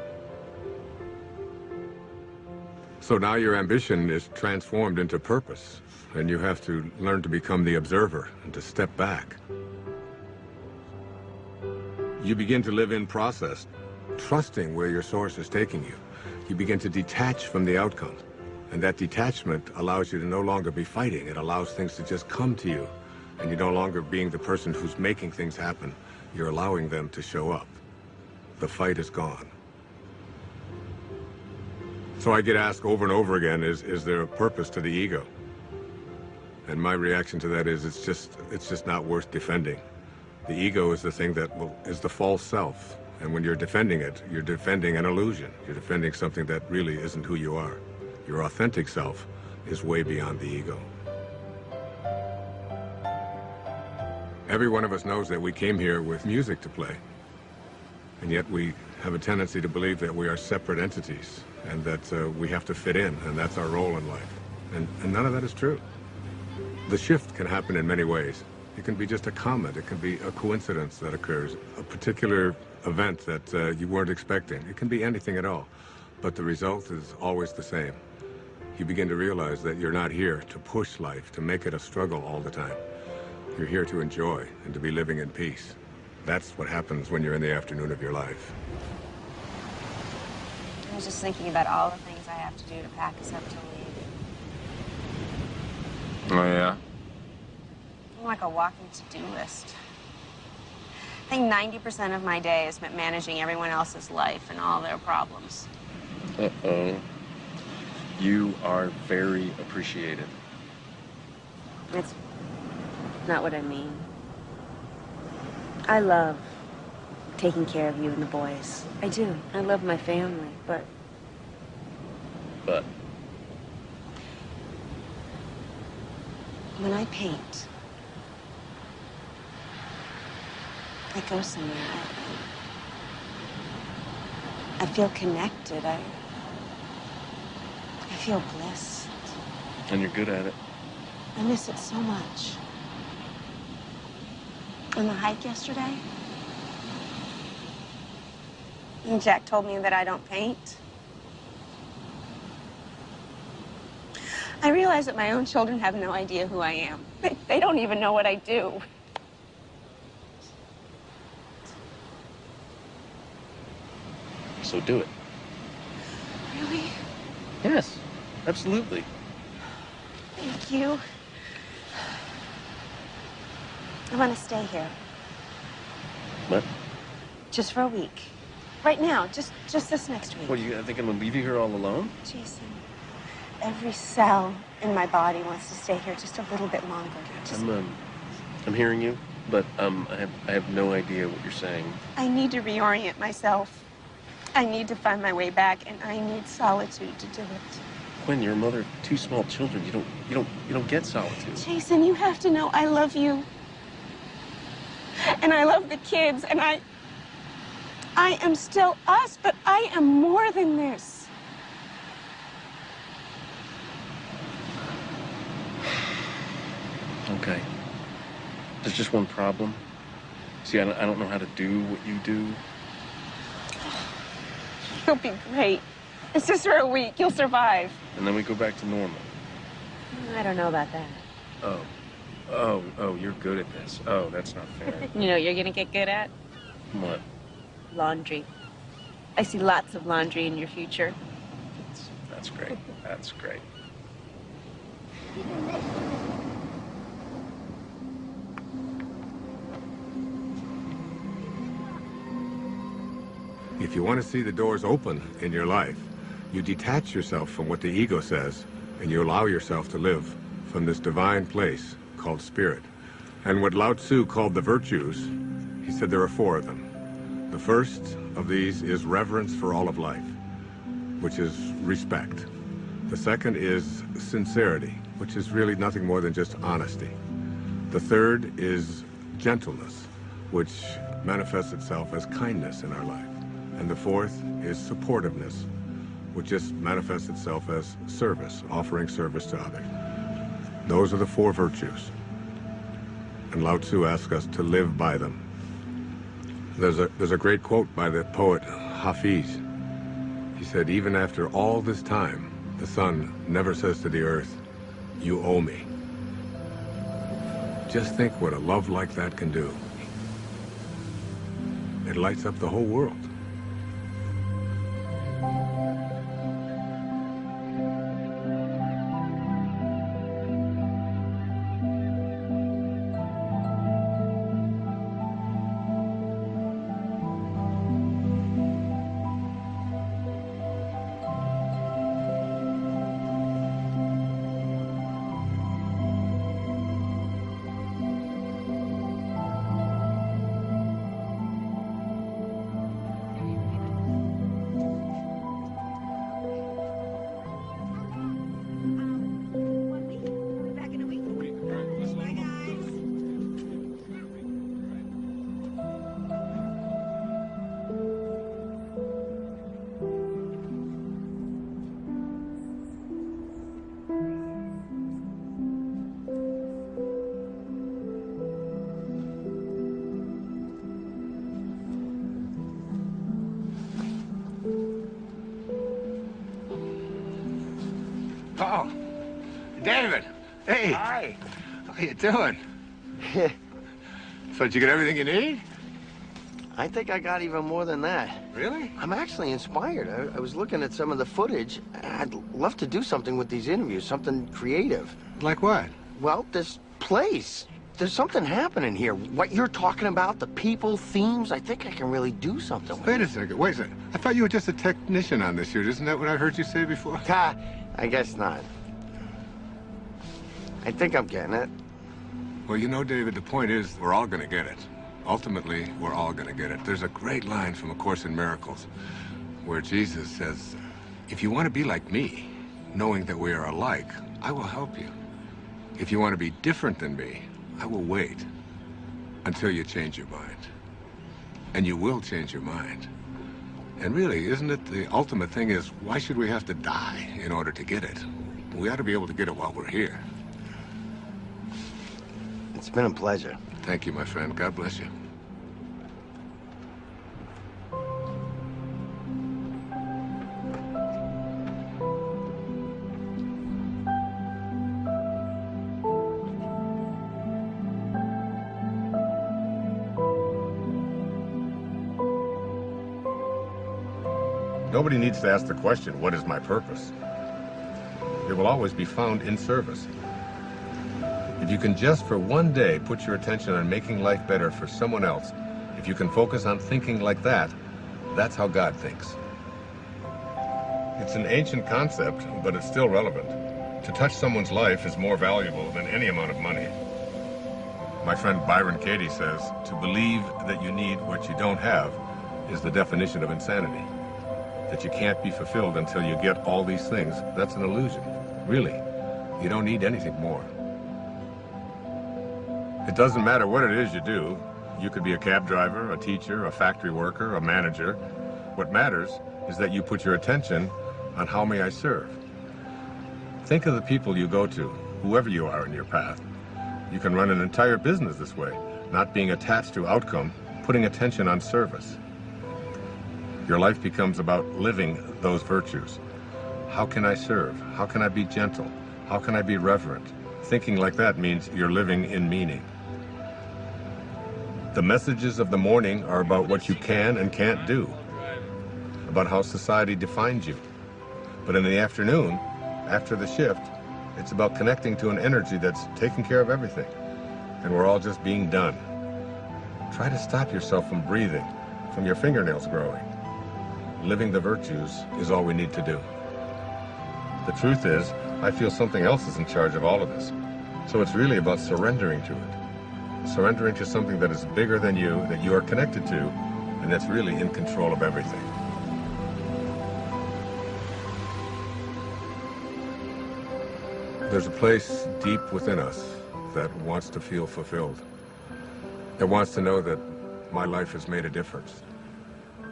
So now your ambition is transformed into purpose, and you have to learn to become the observer and to step back. You begin to live in process, trusting where your source is taking you. You begin to detach from the outcome. And that detachment allows you to no longer be fighting. It allows things to just come to you. And you're no longer being the person who's making things happen. You're allowing them to show up. The fight is gone. So I get asked over and over again, is there a purpose to the ego? And my reaction to that is it's just not worth defending. The ego is the thing that is the false self. And when you're defending it, you're defending an illusion. You're defending something that really isn't who you are. Your authentic self is way beyond the ego. Every one of us knows that we came here with music to play. And yet we have a tendency to believe that we are separate entities and that we have to fit in, and that's our role in life. And none of that is true. The shift can happen in many ways. It can be just a comment. It can be a coincidence that occurs, a particular event that you weren't expecting. It can be anything at all. But the result is always the same. You begin to realize that you're not here to push life, to make it a struggle all the time. You're here to enjoy and to be living in peace. That's what happens when you're in the afternoon of your life. I was just thinking about all the things I have to do to pack us up to leave. Oh, yeah? I'm like a walking to-do list. I think 90% of my day is spent managing everyone else's life and all their problems. Uh-oh. You are very appreciated. It's not what I mean. I love taking care of you and the boys. I do. I love my family, but... But? When I paint, I go somewhere. I feel connected. I feel blessed. And you're good at it. I miss it so much. On the hike yesterday, and Jack told me that I don't paint. I realize that my own children have no idea who I am. They don't even know what I do. So do it. Really? Yes, absolutely. Thank you. I want to stay here. What? Just for a week. Right now, just this next week. What, you think I'm gonna leave you here all alone? Jason, every cell in my body wants to stay here just a little bit longer. Just... I'm hearing you, but I have no idea what you're saying. I need to reorient myself. I need to find my way back, and I need solitude to do it. When you're a mother of 2 small children, you don't get solitude. Jason, you have to know I love you. And I love the kids, and I am still us, but I am more than this. Okay. There's just one problem. See, I don't know how to do what you do. You'll be great. It's just for a week. You'll survive. And then we go back to normal. I don't know about that. Oh, you're good at this. Oh, that's not fair. You know what you're gonna get good at? What? Laundry. I see lots of laundry in your future. That's great. That's great. If you want to see the doors open in your life, you detach yourself from what the ego says, and you allow yourself to live from this divine place called spirit. And what Lao Tzu called the virtues, he said there are 4 of them. The first of these is reverence for all of life, which is respect. The second is sincerity, which is really nothing more than just honesty. The third is gentleness, which manifests itself as kindness in our life. And the fourth is supportiveness, which just manifests itself as service, offering service to others. Those are the 4 virtues. And Lao Tzu asks us to live by them. There's a great quote by the poet Hafiz. He said, even after all this time, the sun never says to the earth, you owe me. Just think what a love like that can do. It lights up the whole world. Oh, David. Hey. Hi. How you doing? So did you get everything you need? I think I got even more than that. Really? I'm actually inspired. I was looking at some of the footage. I'd love to do something with these interviews, something creative. Like what? Well, this place. There's something happening here. What you're talking about, the people, themes, I think I can really do something with. Wait a second. I thought you were just a technician on this shoot. Isn't that what I heard you say before? I guess not. I think I'm getting it. Well, you know, David, the point is we're all going to get it. Ultimately, we're all going to get it. There's a great line from A Course in Miracles where Jesus says, if you want to be like me, knowing that we are alike, I will help you. If you want to be different than me, I will wait until you change your mind. And you will change your mind. And really, isn't it the ultimate thing is, why should we have to die in order to get it? We ought to be able to get it while we're here. It's been a pleasure. Thank you, my friend. God bless you. Nobody needs to ask the question, what is my purpose? It will always be found in service. If you can just for one day put your attention on making life better for someone else, if you can focus on thinking like that, that's how God thinks. It's an ancient concept, but it's still relevant. To touch someone's life is more valuable than any amount of money. My friend Byron Katie says, to believe that you need what you don't have is the definition of insanity. That you can't be fulfilled until you get all these things, that's an illusion. Really, you don't need anything more. It doesn't matter what it is you do. You could be a cab driver, a teacher, a factory worker, a manager. What matters is that you put your attention on how may I serve. Think of the people you go to, whoever you are in your path. You can run an entire business this way, not being attached to outcome, putting attention on service. Your life becomes about living those virtues. How can I serve? How can I be gentle? How can I be reverent? Thinking like that means you're living in meaning. The messages of the morning are about what you can and can't do, about how society defines you. But in the afternoon, after the shift, it's about connecting to an energy that's taking care of everything, and we're all just being done. Try to stop yourself from breathing, from your fingernails growing. Living the virtues is all we need to do. The truth is, I feel something else is in charge of all of this. So it's really about surrendering to it. Surrendering to something that is bigger than you, that you are connected to, and that's really in control of everything. There's a place deep within us that wants to feel fulfilled. That wants to know that my life has made a difference.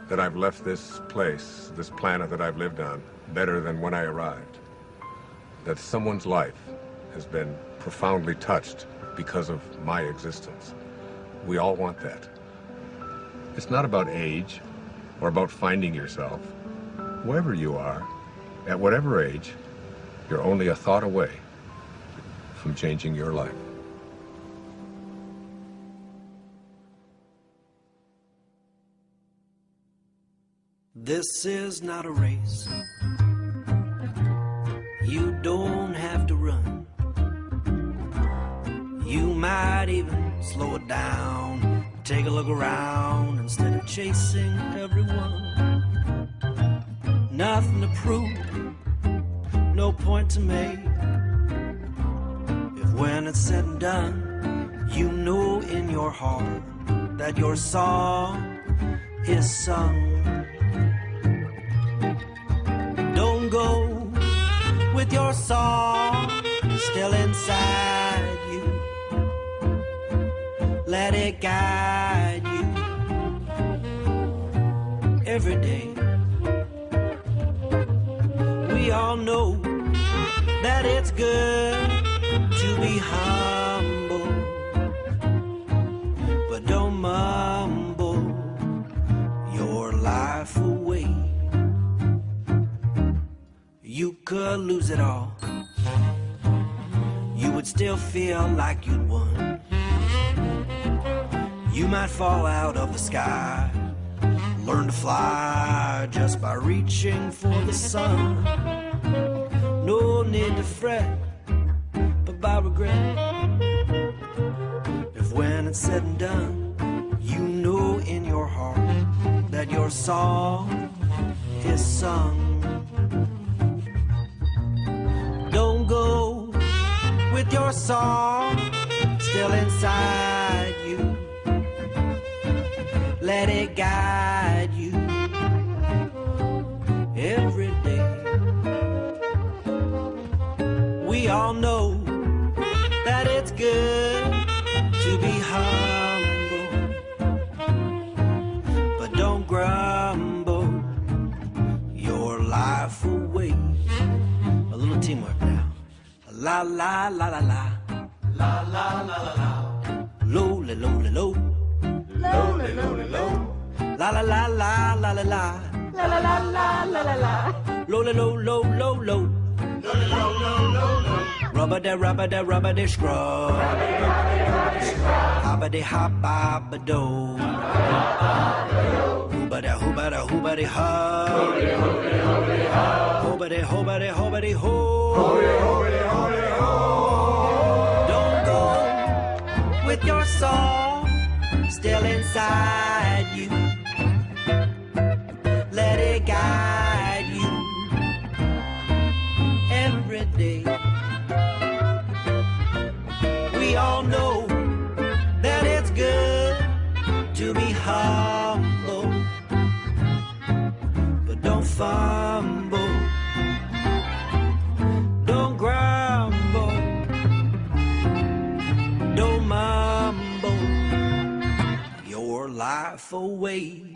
That I've left this place, this planet that I've lived on, better than when I arrived. That someone's life has been profoundly touched because of my existence. We all want that. It's not about age or about finding yourself. Wherever you are, at whatever age, you're only a thought away from changing your life. This is not a race. You don't have to run. You might even slow it down. Take a look around instead of chasing everyone. Nothing to prove, no point to make. If when it's said and done, you know in your heart that your song is sung. Don't go with your song still inside you. Let it guide you every day. We all know that it's good to be humble, but don't mumble your life away. You could lose it all. You would still feel like you'd won. You might fall out of the sky, learn to fly just by reaching for the sun. No need to fret, but by regret. If when it's said and done, you know in your heart that your song is sung. Don't go with your song still inside you. Let it guide you every day. We all know that it's good to be humble, but don't grumble your life away. A little teamwork now. La la la la la. La la la la la. Low la low la low. Low la low la low. La la la la la la la. La la la la la la la. Low la low low low low. Low la low low low low. Rubber da scrub. Hobba de hop do. Hooba da hooba da hooba de ha. Hooba de hooba de hooba de ho. Don't go with your song still inside you. Let it guide you every day. We all know that it's good to be humble, but don't fumble. Don't grumble. Don't mumble your life away.